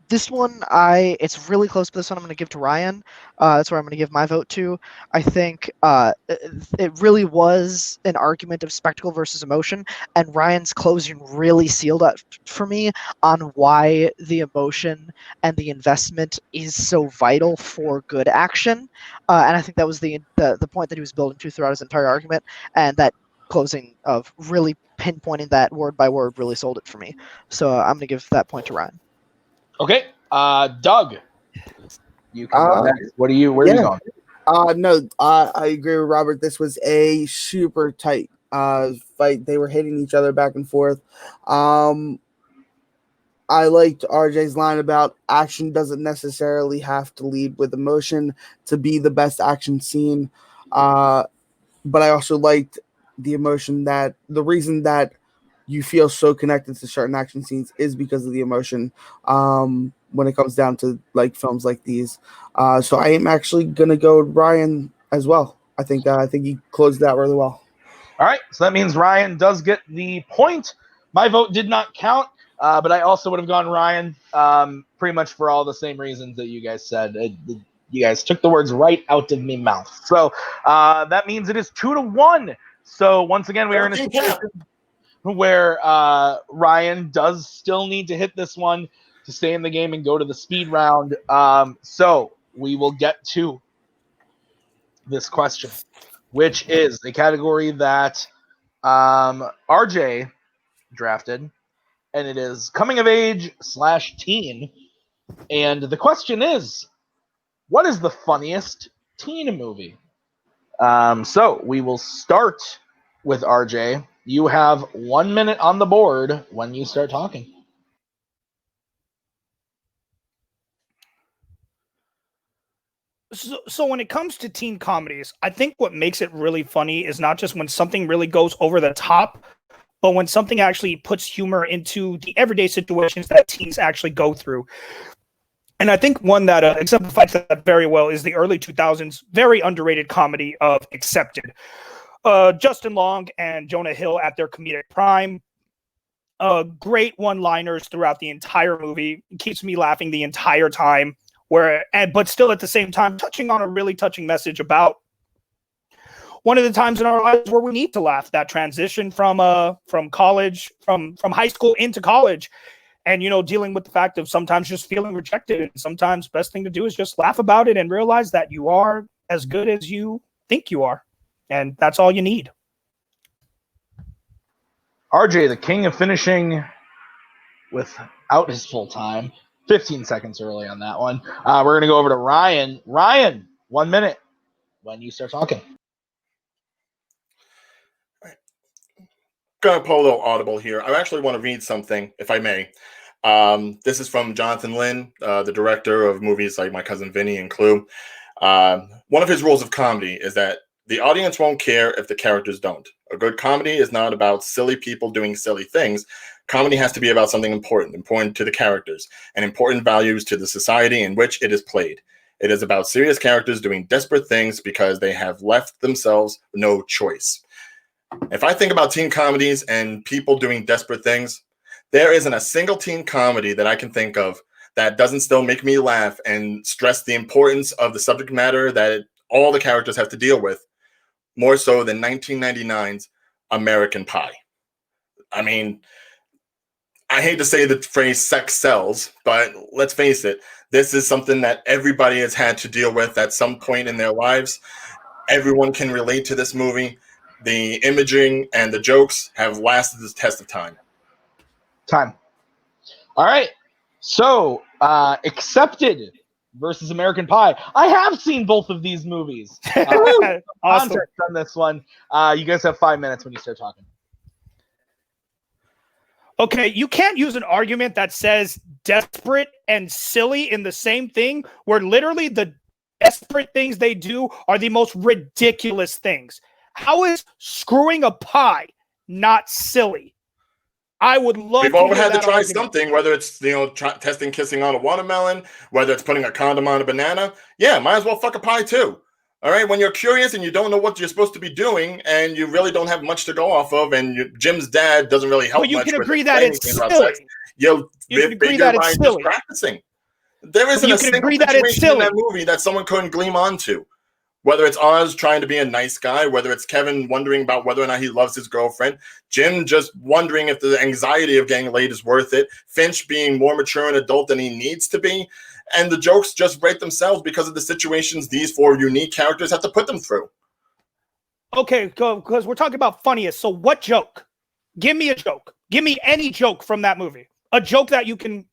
This one, it's really close, but this one I'm going to give to Ryan. That's where I'm going to give my vote to. I think it really was an argument of spectacle versus emotion, and Ryan's closing really sealed up for me on why the emotion and the investment is so vital for good action. And I think that was the point that he was building to throughout his entire argument, and that closing of really pinpointing that word by word really sold it for me. So I'm going to give that point to Ryan. Okay, Doug, you can go next. Where are you going? I agree with Robert. This was a super tight fight. They were hitting each other back and forth. I liked RJ's line about action doesn't necessarily have to lead with emotion to be the best action scene. But I also liked the emotion that the reason that you feel so connected to certain action scenes is because of the emotion when it comes down to like films like these. So I am actually going to go with Ryan as well. I think he closed that really well. All right, so that means Ryan does get the point. My vote did not count, but I also would have gone Ryan, pretty much for all the same reasons that you guys said. You guys took the words right out of my mouth. So that means it is 2-1. So once again, we are in a situation where Ryan does still need to hit this one to stay in the game and go to the speed round. So we will get to this question, which is a category that RJ drafted, and it is coming of age / teen. And the question is, what is the funniest teen movie? So we will start with RJ. You have 1 minute on the board when you start talking. So when it comes to teen comedies, I think what makes it really funny is not just when something really goes over the top, but when something actually puts humor into the everyday situations that teens actually go through. And I think one that exemplifies that very well is the early 2000s, very underrated comedy of Accepted. Justin Long and Jonah Hill at their comedic prime. Great one-liners throughout the entire movie. It keeps me laughing the entire time. But still at the same time touching on a really touching message about one of the times in our lives where we need to laugh. That transition from college, from high school into college, and dealing with the fact of sometimes just feeling rejected, and sometimes best thing to do is just laugh about it and realize that you are as good as you think you are, and that's all you need. RJ, the king of finishing without his full time. 15 seconds early on that one. We're going to go over to Ryan. Ryan, 1 minute when you start talking. Going to pull a little audible here. I actually want to read something, if I may. This is from Jonathan Lynn, the director of movies like My Cousin Vinny and Clue. One of his rules of comedy is that the audience won't care if the characters don't. A good comedy is not about silly people doing silly things. Comedy has to be about something important to the characters, and important values to the society in which it is played. It is about serious characters doing desperate things because they have left themselves no choice. If I think about teen comedies and people doing desperate things, there isn't a single teen comedy that I can think of that doesn't still make me laugh and stress the importance of the subject matter that all the characters have to deal with, more so than 1999's American Pie. I mean, I hate to say the phrase sex sells, but let's face it, this is something that everybody has had to deal with at some point in their lives. Everyone can relate to this movie. The imaging and the jokes have lasted the test of time. All right. So, Accepted versus American Pie. I have seen both of these movies. Awesome. Context on this one. You guys have 5 minutes when you start talking. Okay, you can't use an argument that says desperate and silly in the same thing, where literally the desperate things they do are the most ridiculous things. How is screwing a pie not silly? I would love. We've all had to try something, whether it's testing kissing on a watermelon, whether it's putting a condom on a banana. Yeah, might as well fuck a pie too. All right, when you're curious and you don't know what you're supposed to be doing, and you really don't have much to go off of, and Jim's dad doesn't really help much. But you can agree that it's silly. You can agree that it's silly. Practicing. There isn't a single situation in that movie that someone couldn't gleam onto. Whether it's Oz trying to be a nice guy, whether it's Kevin wondering about whether or not he loves his girlfriend, Jim just wondering if the anxiety of getting laid is worth it, Finch being more mature and adult than he needs to be, and the jokes just write themselves because of the situations these four unique characters have to put them through. Okay, because we're talking about funniest. So what joke? Give me a joke. Give me any joke from that movie. A joke that you can...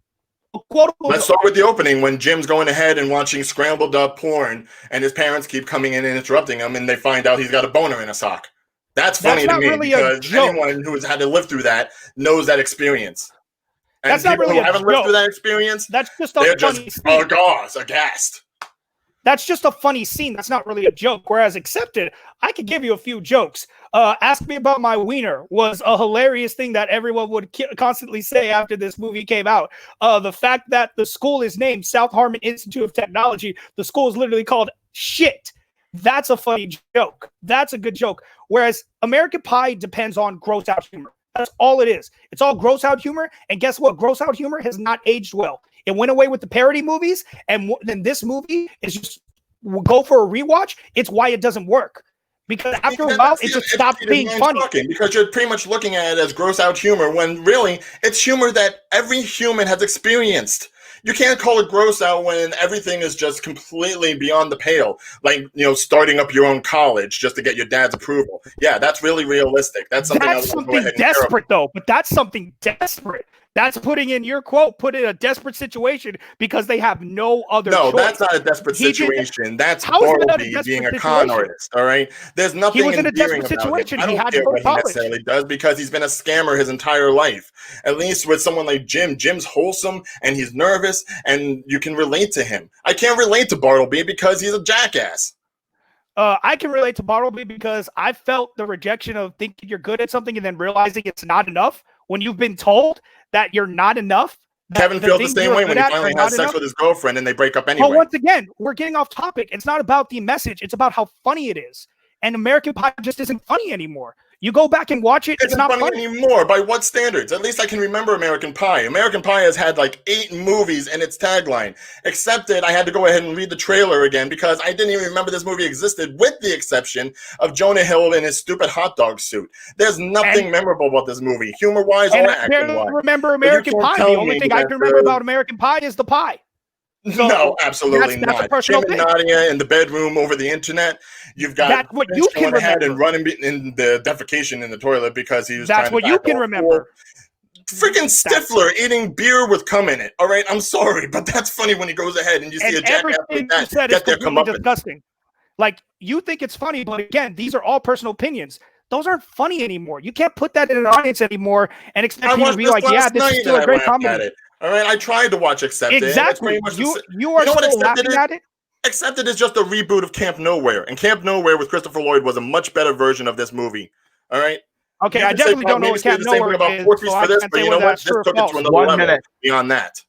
Let's start with the opening when Jim's going ahead and watching scrambled up porn and his parents keep coming in and interrupting him and they find out he's got a boner in a sock. That's funny to me really because anyone who has had to live through that knows that experience. And that's not really who haven't lived through that experience, that's just they're just aghast. That's just a funny scene. That's not really a joke. Whereas Accepted, I could give you a few jokes. Ask Me About My Wiener was a hilarious thing that everyone would constantly say after this movie came out. The fact that the school is named South Harmon Institute of Technology, the school is literally called shit. That's a funny joke. That's a good joke. Whereas American Pie depends on gross out humor. That's all it is. It's all gross out humor. And guess what? Gross out humor has not aged well. It went away with the parody movies. And then this movie is just go for a rewatch. It's why it doesn't work. Because after a while, it just stops being funny. Because you're pretty much looking at it as gross out humor when really it's humor that every human has experienced. You can't call it gross out when everything is just completely beyond the pale. Like, starting up your own college just to get your dad's approval. Yeah, that's really realistic. That's something desperate, though. But that's something desperate. That's putting in your quote, put in a desperate situation because they have no other choice. That's not a desperate situation. That's Bartleby being a con artist, all right? There's nothing he was in a desperate situation. I don't care what he necessarily does because he's been a scammer his entire life. At least with someone like Jim. Jim's wholesome and he's nervous and you can relate to him. I can't relate to Bartleby because he's a jackass. I can relate to Bartleby because I felt the rejection of thinking you're good at something and then realizing it's not enough when you've been told that you're not enough. Kevin feels the same way when he finally has sex with his girlfriend and they break up anyway. But once again, we're getting off topic. It's not about the message. It's about how funny it is. And American Pie just isn't funny anymore. You go back and watch it, it's not funny anymore. By what standards? At least I can remember American Pie. American Pie has had like 8 movies in its tagline. Accepted, I had to go ahead and read the trailer again because I didn't even remember this movie existed, with the exception of Jonah Hill in his stupid hot dog suit. There's nothing memorable about this movie, humor-wise or acting-wise. I remember American Pie. The only thing I can remember about American Pie is the pie. So no, absolutely not. Jim and Nadia in the bedroom over the internet. You've got that's what you can remember. And running in the defecation in the toilet because he was. That's what you can remember. Freaking Stifler eating beer with cum in it. All right, I'm sorry, but that's funny when he goes ahead and you see a jackass like that get their comeuppance. Disgusting. Like you think it's funny, but again, these are all personal opinions. Those aren't funny anymore. You can't put that in an audience anymore and expect people to be like, "Yeah, this is still a great comedy." All right, I tried to watch Accepted. Exactly. You are still laughing at it? Accepted is just a reboot of Camp Nowhere. And Camp Nowhere with Christopher Lloyd was a much better version of this movie. All right? Okay, I definitely don't know what Camp Nowhere is. But you know what? This took it to another level beyond that.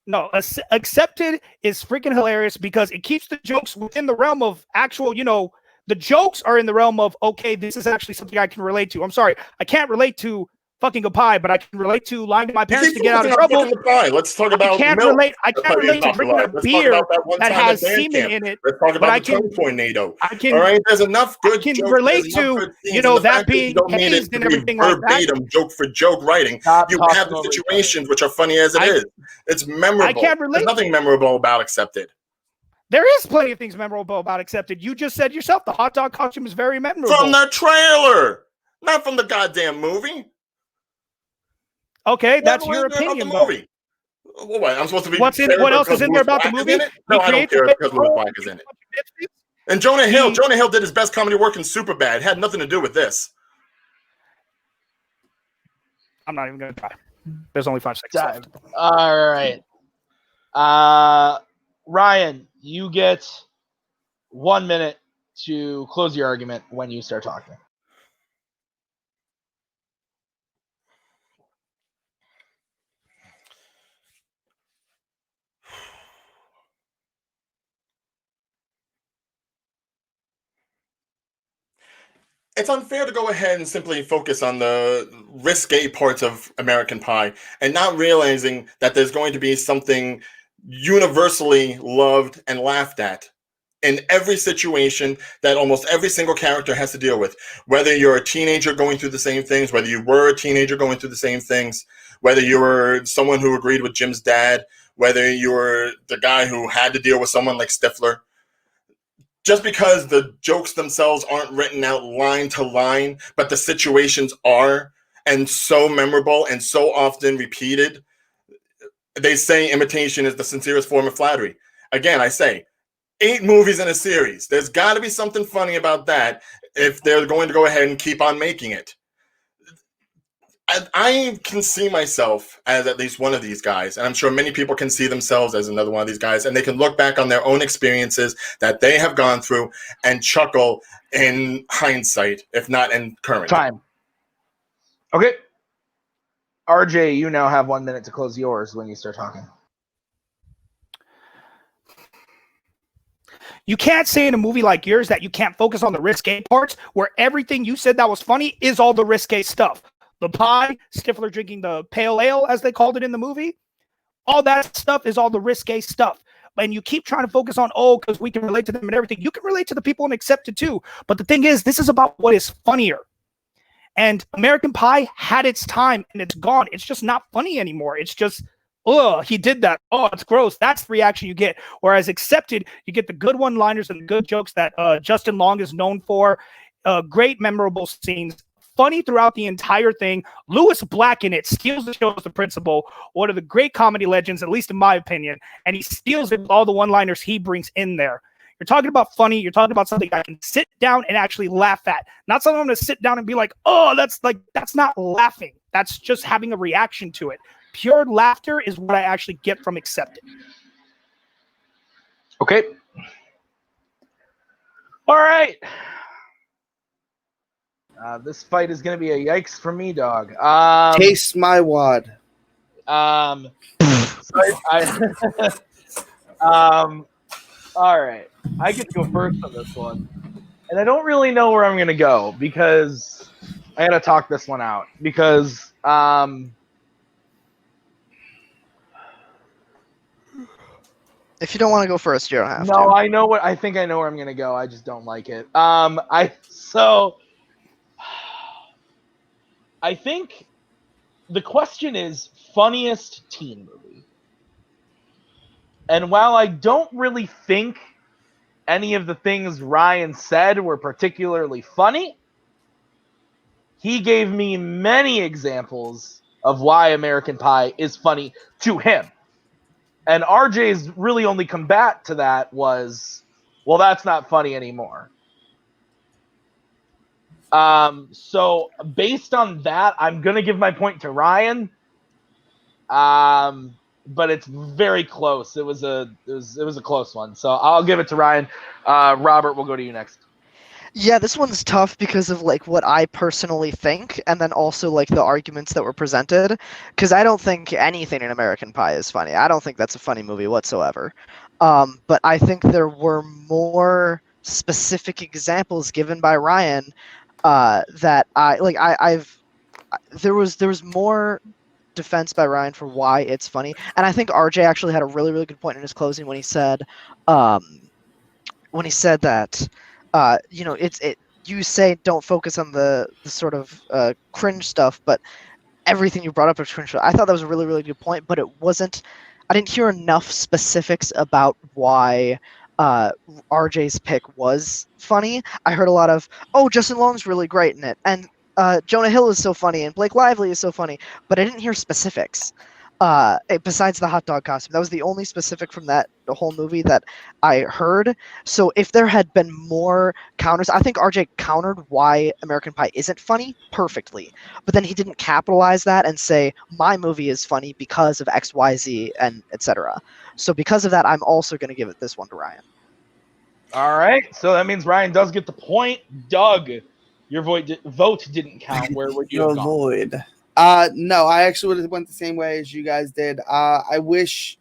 No, Accepted is freaking hilarious because it keeps the jokes within the realm of actual, the jokes are in the realm of, okay, this is actually something I can relate to. I'm sorry, I can't relate to fucking a pie, but I can relate to lying to my parents to get out of trouble. Let's talk about I can't relate to drinking a beer that has semen in it. Let's talk about the tornado. All right, there's enough good I can relate to, that being hazed and everything like that. Verbatim, joke for joke writing. You have the situations which are funny as it is. It's memorable. I can't relate. There's nothing memorable about Accepted. There is plenty of things memorable about Accepted. You just said yourself the hot dog costume is very memorable. From the trailer, not from the goddamn movie. Okay, that's your opinion, though. What, I'm supposed to be. What else is in there about the movie? No, I don't care because Louis Black is in it. And Jonah Hill did his best comedy work in Superbad. It had nothing to do with this. I'm not even going to try. There's only 5 seconds left. All right. Ryan, you get 1 minute to close your argument when you start talking. It's unfair to go ahead and simply focus on the risque parts of American Pie and not realizing that there's going to be something universally loved and laughed at in every situation that almost every single character has to deal with. Whether you're a teenager going through the same things, whether you were a teenager going through the same things, whether you were someone who agreed with Jim's dad, whether you were the guy who had to deal with someone like Stifler. Just because the jokes themselves aren't written out line to line, but the situations are, and so memorable and so often repeated, they say imitation is the sincerest form of flattery. Again, I say, 8 movies in a series. There's got to be something funny about that if they're going to go ahead and keep on making it. I can see myself as at least one of these guys, and I'm sure many people can see themselves as another one of these guys, and they can look back on their own experiences that they have gone through and chuckle in hindsight, if not in current. Time. Okay. RJ, you now have 1 minute to close yours when you start talking. You can't say in a movie like yours that you can't focus on the risque parts where everything you said that was funny is all the risque stuff. The pie, Stifler drinking the pale ale, as they called it in the movie, all that stuff is all the risque stuff. And you keep trying to focus on, because we can relate to them and everything. You can relate to the people and accept it too. But the thing is, this is about what is funnier. And American Pie had its time and it's gone. It's just not funny anymore. It's just, he did that. Oh, it's gross. That's the reaction you get. Whereas Accepted, you get the good one-liners and the good jokes that Justin Long is known for. Great memorable scenes. Funny throughout the entire thing. Lewis Black in it steals the show as the principal. One of the great comedy legends, at least in my opinion. And he steals it with all the one-liners he brings in there. You're talking about funny. You're talking about something I can sit down and actually laugh at. Not something I'm going to sit down and be like, that's not laughing. That's just having a reaction to it. Pure laughter is what I actually get from Accepted. Okay. All right. This fight is going to be a yikes for me, dog. Taste my wad. All right. I get to go first on this one. And I don't really know where I'm going to go because I got to talk this one out. Because If you don't want to go first, you don't have to. no, I think I know where I'm going to go. I just don't like it. I think the question is funniest teen movie. And while I don't really think any of the things Ryan said were particularly funny, he gave me many examples of why American Pie is funny to him. And RJ's really only combat to that was, well, that's not funny anymore. So based on that, I'm going to give my point to Ryan. But it's very close. It was a close one. So I'll give it to Ryan. Robert, we'll go to you next. Yeah, this one's tough because of like what I personally think, and then also like the arguments that were presented. Because I don't think anything in American Pie is funny. I don't think that's a funny movie whatsoever. But I think there were more specific examples given by Ryan that there was more defense by Ryan for why it's funny, and I think RJ actually had a really, really good point in his closing when he said that you say don't focus on the sort of cringe stuff, but everything you brought up is cringe. I thought that was a really, really good point, but it wasn't. I didn't hear enough specifics about why RJ's pick was funny. I heard a lot of, Justin Long's really great in it, and Jonah Hill is so funny, and Blake Lively is so funny, but I didn't hear specifics. Besides the hot dog costume, that was the only specific from the whole movie that I heard. So if there had been more counters, I think RJ countered why American Pie isn't funny perfectly, but then he didn't capitalize that and say my movie is funny because of X, Y, Z, and etc. So because of that, I'm also going to give it this one to Ryan. All right, so that means Ryan does get the point. Doug, your vote didn't count. Where would you have gone? Void. No, I actually would have went the same way as you guys did. I wish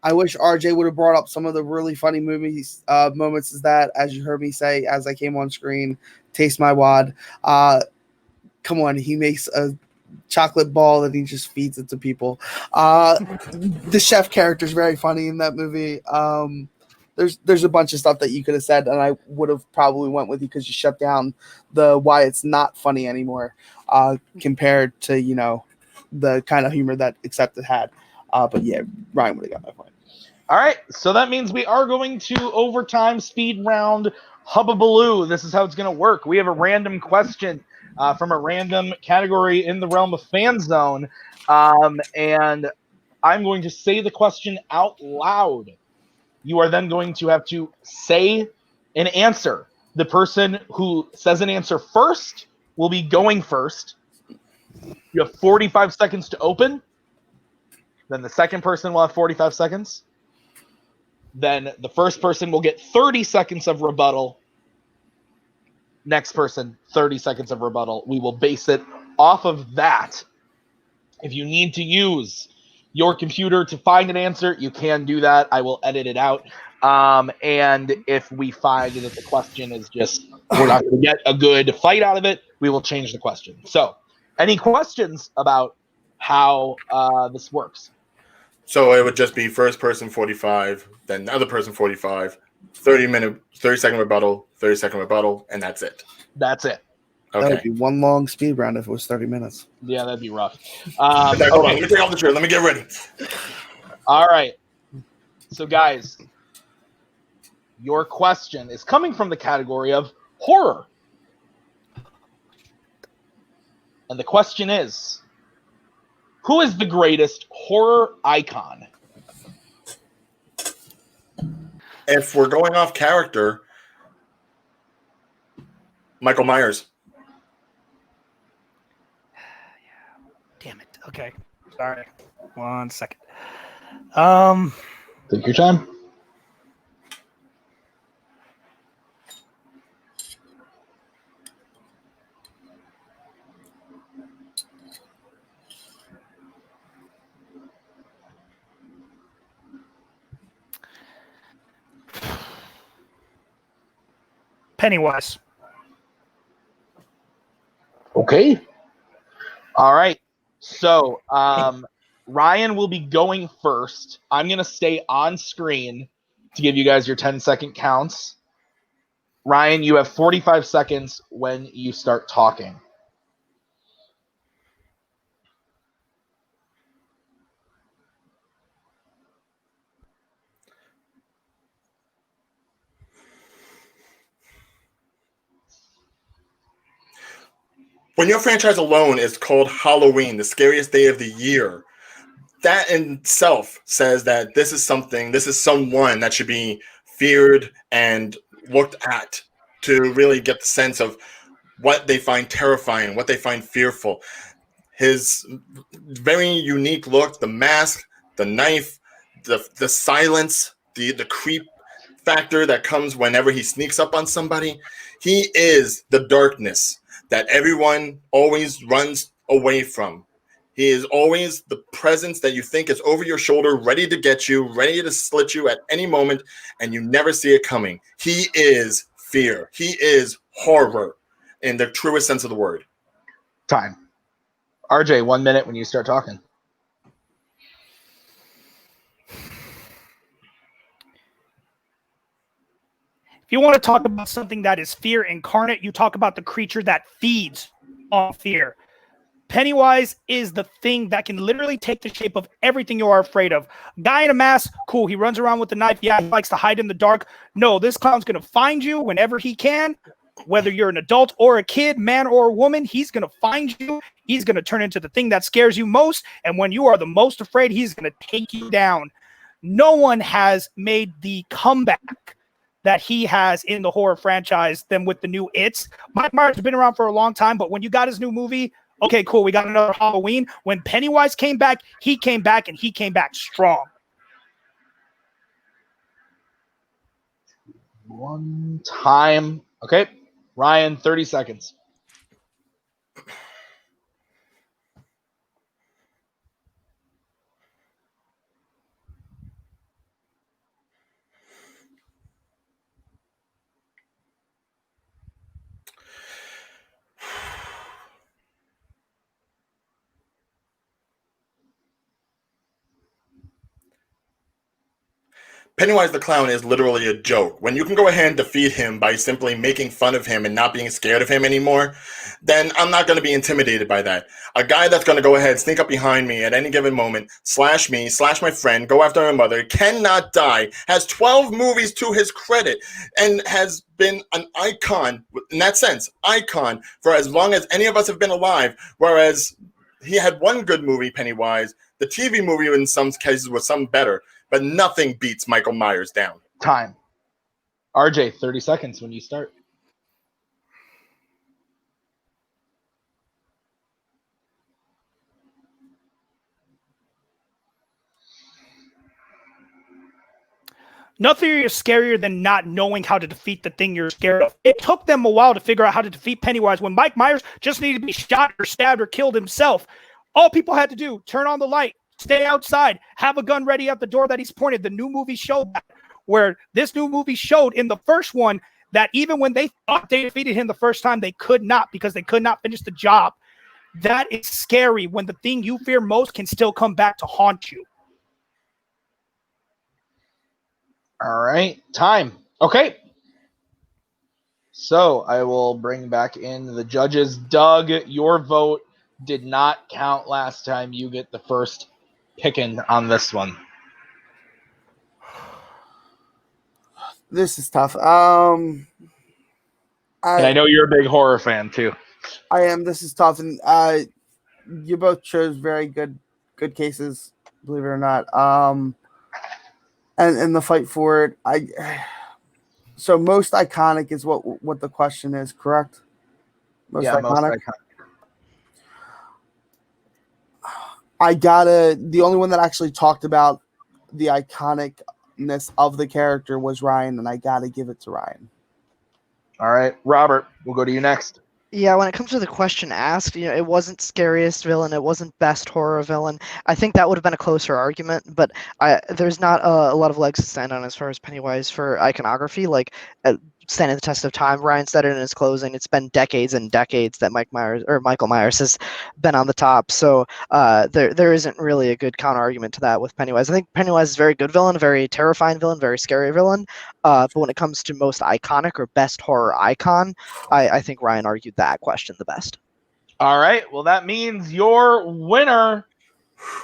RJ would have brought up some of the really funny movies moments as you heard me say as I came on screen. Taste my wad. Come on, he makes a chocolate ball that he just feeds it to people. The chef character is very funny in that movie. There's a bunch of stuff that you could have said, and I would have probably went with you because you shut down the why it's not funny anymore compared to the kind of humor that Accepted had. But yeah, Ryan would have got my point. All right, so that means we are going to overtime speed round hubbabaloo. This is how it's going to work. We have a random question from a random category in the realm of Fanzone, and I'm going to say the question out loud. You are then going to have to say an answer. The person who says an answer first will be going first. You have 45 seconds to open. Then the second person will have 45 seconds. Then the first person will get 30 seconds of rebuttal. Next person, 30 seconds of rebuttal. We will base it off of that. If you need to use your computer to find an answer, you can do that. I will edit it out. And if we find that the question is just, we're not going to get a good fight out of it, we will change the question. So, any questions about how this works? So it would just be first person 45, then the other person 45, 30-second rebuttal, 30-second rebuttal, and that's it. That's it. That would Okay. be one long speed round if it was 30 minutes. Yeah, that'd be rough. Hold on, let me take off the shirt. Let me get ready. All right. So, guys, your question is coming from the category of horror. And the question is, who is the greatest horror icon? If we're going off character, Michael Myers. Damn it. Okay. Sorry. 1 second. Take your time. Pennywise. Okay. All right. So, Ryan will be going first. I'm going to stay on screen to give you guys your 10-second counts. Ryan, you have 45 seconds when you start talking. When your franchise alone is called Halloween, the scariest day of the year, that in itself says that this is someone that should be feared and looked at to really get the sense of what they find terrifying, what they find fearful. His very unique look, the mask, the knife, the silence, the creep factor that comes whenever he sneaks up on somebody. He is the darkness that everyone always runs away from. He is always the presence that you think is over your shoulder, ready to get you, ready to slit you at any moment, and you never see it coming. He is fear. He is horror in the truest sense of the word. Time. RJ, 1 minute when you start talking. If you want to talk about something that is fear incarnate, you talk about the creature that feeds on fear. Pennywise is the thing that can literally take the shape of everything you are afraid of. Guy in a mask, cool. He runs around with a knife. Yeah, he likes to hide in the dark. No, this clown's going to find you whenever he can. Whether you're an adult or a kid, man or woman, he's going to find you. He's going to turn into the thing that scares you most. And when you are the most afraid, he's going to take you down. No one has made the comeback that he has in the horror franchise than with the new It's. Mike Myers has been around for a long time, but when you got his new movie, okay, cool, we got another Halloween. When Pennywise came back, and he came back strong. One time. Okay. Ryan, 30 seconds. Pennywise the Clown is literally a joke. When you can go ahead and defeat him by simply making fun of him and not being scared of him anymore, then I'm not going to be intimidated by that. A guy that's going to go ahead, sneak up behind me at any given moment, slash me, slash my friend, go after my mother, cannot die, has 12 movies to his credit, and has been an icon, in that sense, icon, for as long as any of us have been alive, whereas he had one good movie, Pennywise. The TV movie in some cases was some better. But nothing beats Michael Myers down. Time. RJ, 30 seconds when you start. Nothing is scarier than not knowing how to defeat the thing you're scared of. It took them a while to figure out how to defeat Pennywise when Mike Myers just needed to be shot or stabbed or killed himself. All people had to do, turn on the light, stay outside, have a gun ready at the door that he's pointed. The new movie showed that. where this new movie showed in the first one that even when they thought they defeated him the first time, they could not, because they could not finish the job. That is scary when the thing you fear most can still come back to haunt you. All right, time. Okay. So I will bring back in the judges. Doug, your vote did not count last time. You get the first picking on this one. This is tough. And I know you're a big horror fan too. I am. This is tough, and you both chose very good cases, believe it or not. And the fight for it, so most iconic is what the question is, correct? Most iconic. The only one that actually talked about the iconicness of the character was Ryan, and I gotta give it to Ryan. All right, Robert, we'll go to you next. Yeah, when it comes to the question asked, it wasn't scariest villain, it wasn't best horror villain. I think that would have been a closer argument, but there's not a lot of legs to stand on as far as Pennywise for iconography. Like, standing the test of time. Ryan said it in his closing. It's been decades and decades that Michael Myers has been on the top. So there isn't really a good counter argument to that with Pennywise. I think Pennywise is a very good villain, a very terrifying villain, very scary villain. But when it comes to most iconic or best horror icon, I think Ryan argued that question the best. All right. Well, that means your winner,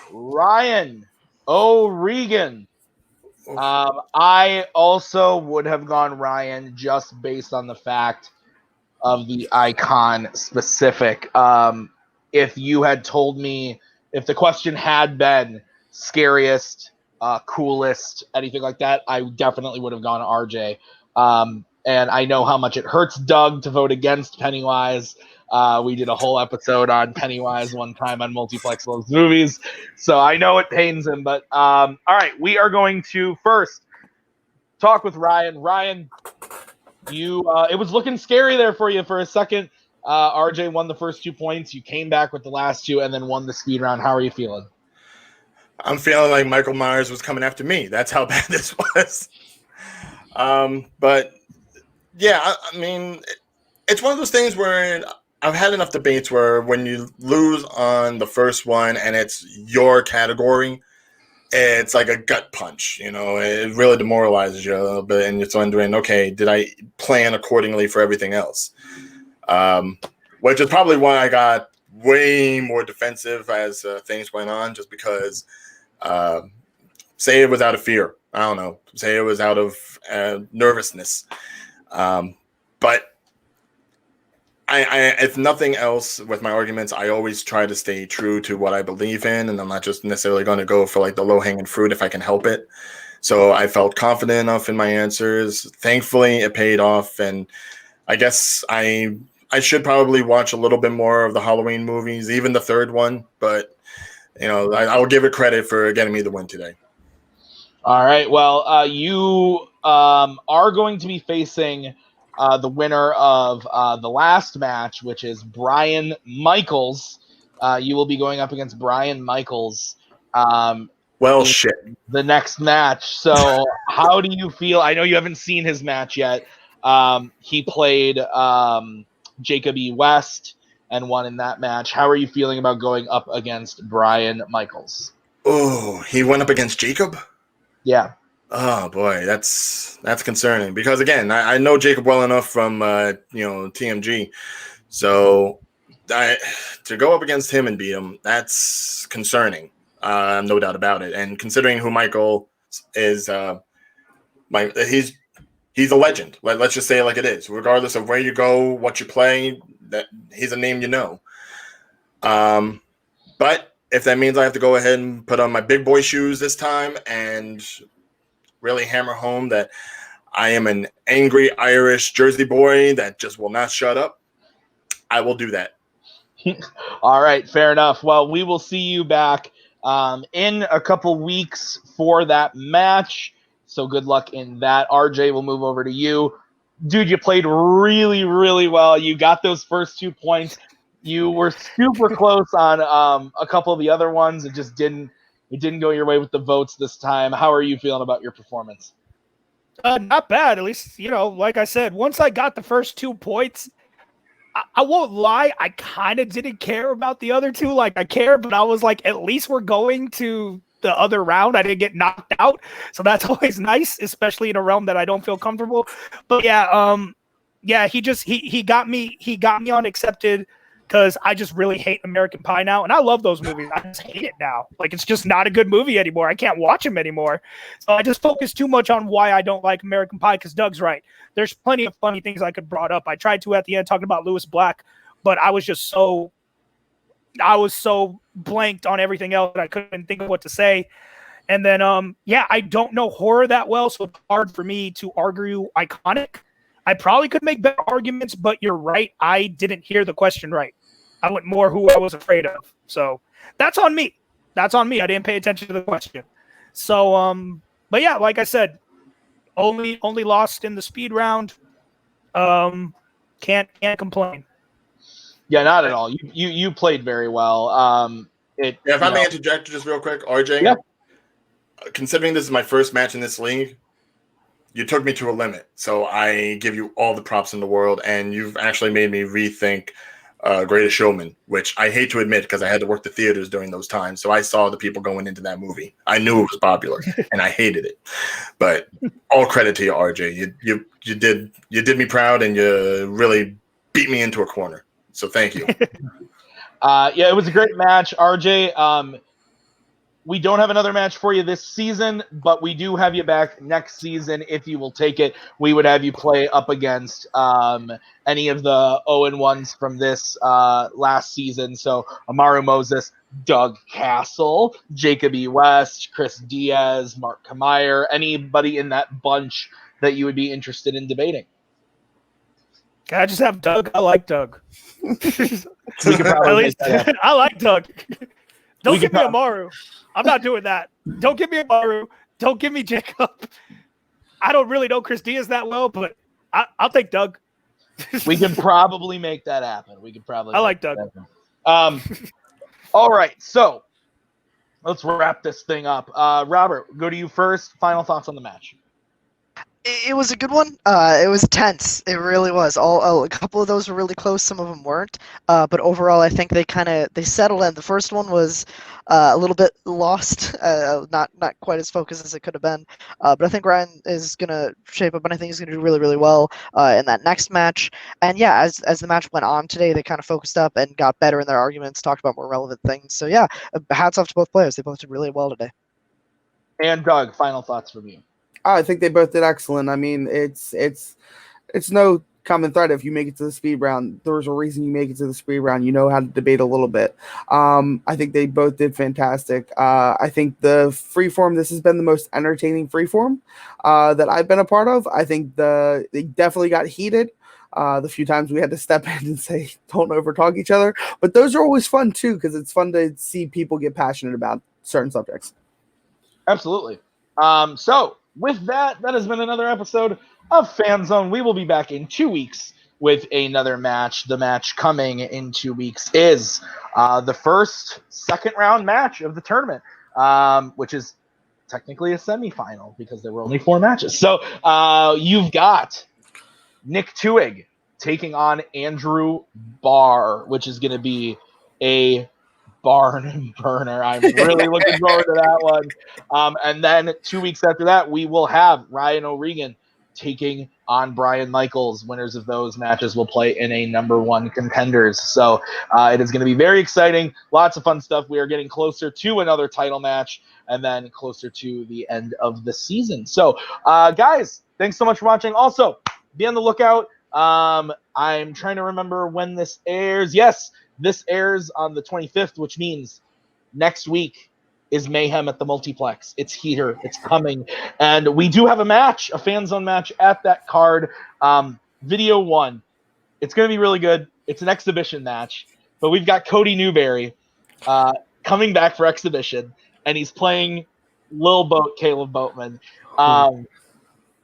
Ryan O'Regan. I also would have gone Ryan just based on the fact of the icon specific. If you had told me, if the question had been scariest, coolest, anything like that, I definitely would have gone RJ. And I know how much it hurts Doug to vote against Pennywise. We did a whole episode on Pennywise one time on Multiplex Loves Movies, so I know it pains him. But all right, we are going to first talk with Ryan. Ryan, you it was looking scary there for you for a second. RJ won the first 2 points. You came back with the last two and then won the speed round. How are you feeling? I'm feeling like Michael Myers was coming after me. That's how bad this was. But yeah, I mean, it's one of those things where I've had enough debates where when you lose on the first one and it's your category, it's like a gut punch. It really demoralizes you a little bit, and you're wondering, okay, did I plan accordingly for everything else? Which is probably why I got way more defensive as things went on, just because say it was out of fear. I don't know. Say it was out of nervousness. But I, if nothing else, with my arguments, I always try to stay true to what I believe in, and I'm not just necessarily going to go for like the low-hanging fruit if I can help it. So I felt confident enough in my answers. Thankfully, it paid off, and I guess I should probably watch a little bit more of the Halloween movies, even the third one. But I will give it credit for getting me the win today. All right. Well, you are going to be facing the winner of the last match, which is Brian Michaels. You will be going up against Brian Michaels. Shit. The next match. So how do you feel? I know you haven't seen his match yet. He played Jacob E. West and won in that match. How are you feeling about going up against Brian Michaels? Oh, he went up against Jacob? Yeah. Oh boy, that's concerning, because again, I know Jacob well enough from TMG, so to go up against him and beat him, that's concerning. No doubt about it. And considering who Michael is, he's a legend. Let's just say it like it is. Regardless of where you go, what you play, that he's a name you know. But if that means I have to go ahead and put on my big boy shoes this time and really hammer home that I am an angry Irish Jersey boy that just will not shut up, I will do that. All right, fair enough. Well, we will see you back in a couple weeks for that match. So good luck in that. RJ, we'll move over to you. Dude, you played really, really well. You got those first 2 points. You were super close on a couple of the other ones. It just didn't go your way with the votes this time. How are you feeling about your performance? Not bad. At least, like I said, once I got the first 2 points, I won't lie, I kind of didn't care about the other 2. Like, I cared, but I was like, at least we're going to the other round. I didn't get knocked out, so that's always nice, especially in a realm that I don't feel comfortable. But yeah, he got me on accepted because I just really hate American Pie now, and I love those movies. I just hate it now. Like, it's just not a good movie anymore. I can't watch them anymore. So I just focus too much on why I don't like American Pie, because Doug's right. There's plenty of funny things I could brought up. I tried to at the end talking about Lewis Black, but I was so blanked on everything else that I couldn't think of what to say. And then, I don't know horror that well, so it's hard for me to argue iconic. I probably could make better arguments, but you're right. I didn't hear the question right. I went more who I was afraid of. So that's on me. I didn't pay attention to the question. So, but yeah, like I said, only lost in the speed round. Can't complain. Yeah, not at all. You played very well. If I may interject just real quick, RJ. Yeah. Considering this is my first match in this league, you took me to a limit. So I give you all the props in the world, and you've actually made me rethink Greatest Showman, which I hate to admit because I had to work the theaters during those times. So I saw the people going into that movie. I knew it was popular, and I hated it. But all credit to you, RJ. You did me proud, and you really beat me into a corner. So thank you. Yeah, it was a great match, RJ. We don't have another match for you this season, but we do have you back next season if you will take it. We would have you play up against any of the 0-1s from this last season. So Amaru Moses, Doug Cassel, Jacob E. West, Chris Diaz, Mark Kameyer, anybody in that bunch that you would be interested in debating. Can I just have Doug? I like Doug. We could probably make that happen. I like Doug. Don't give me Amaru. I'm not doing that. Don't give me Amaru. Don't give me Jacob. I don't really know Chris Diaz that well, but I'll take Doug. We can probably make that happen. I like Doug. All right, so let's wrap this thing up. Robert, go to you first. Final thoughts on the match. It was a good one. It was tense. It really was. A couple of those were really close. Some of them weren't. But overall, I think they settled in. The first one was a little bit lost. Not quite as focused as it could have been. But I think Ryan is gonna shape up, and I think he's gonna do really, really well in that next match. And yeah, as the match went on today, they kind of focused up and got better in their arguments, talked about more relevant things. So yeah, hats off to both players. They both did really well today. And Doug, final thoughts from you. I think they both did excellent. I mean, it's no common thread. If you make it to the speed round, there's a reason you make it to the speed round. You know how to debate a little bit. I think they both did fantastic. I think the freeform, this has been the most entertaining freeform that I've been a part of. I think they definitely got heated. The few times we had to step in and say, don't overtalk each other. But those are always fun too, because it's fun to see people get passionate about certain subjects. Absolutely. So with that has been another episode of Fanzone. We will be back in 2 weeks with another match. The match coming in 2 weeks is the first second round match of the tournament, which is technically a semifinal because there were only 4 matches. So you've got Nick Twohig taking on Andrew Barr, which is going to be a barn burner. I'm really looking forward to that one. And then 2 weeks after that, we will have Ryan O'Regan taking on Brian Michaels. Winners of those matches will play in a number 1 contenders. So it is going to be very exciting. Lots of fun stuff. We are getting closer to another title match and then closer to the end of the season. So guys, thanks so much for watching. Also, be on the lookout. I'm trying to remember when this airs. Yes, this airs on the 25th, which means next week is Mayhem at the Multiplex. It's here. It's coming. And we do have a match, a Fanzone match at that card. Video 1. It's going to be really good. It's an exhibition match. But we've got Cody Newberry coming back for exhibition, and he's playing Lil Boat, Kaleb Boatman. I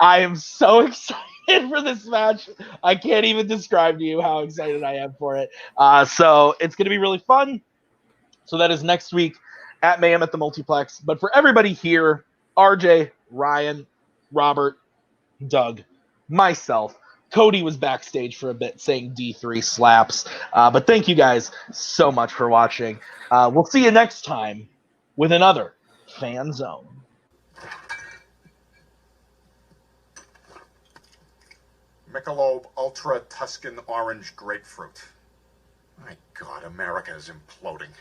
am so excited for this match. I can't even describe to you how excited I am for it. So it's going to be really fun. So that is next week at Mayhem at the Multiplex. But for everybody here, RJ, Ryan, Robert, Doug, myself. Cody was backstage for a bit saying D3 slaps. But thank you guys so much for watching. We'll see you next time with another Fan Zone. Michelob Ultra Tuscan Orange Grapefruit. My God, America is imploding.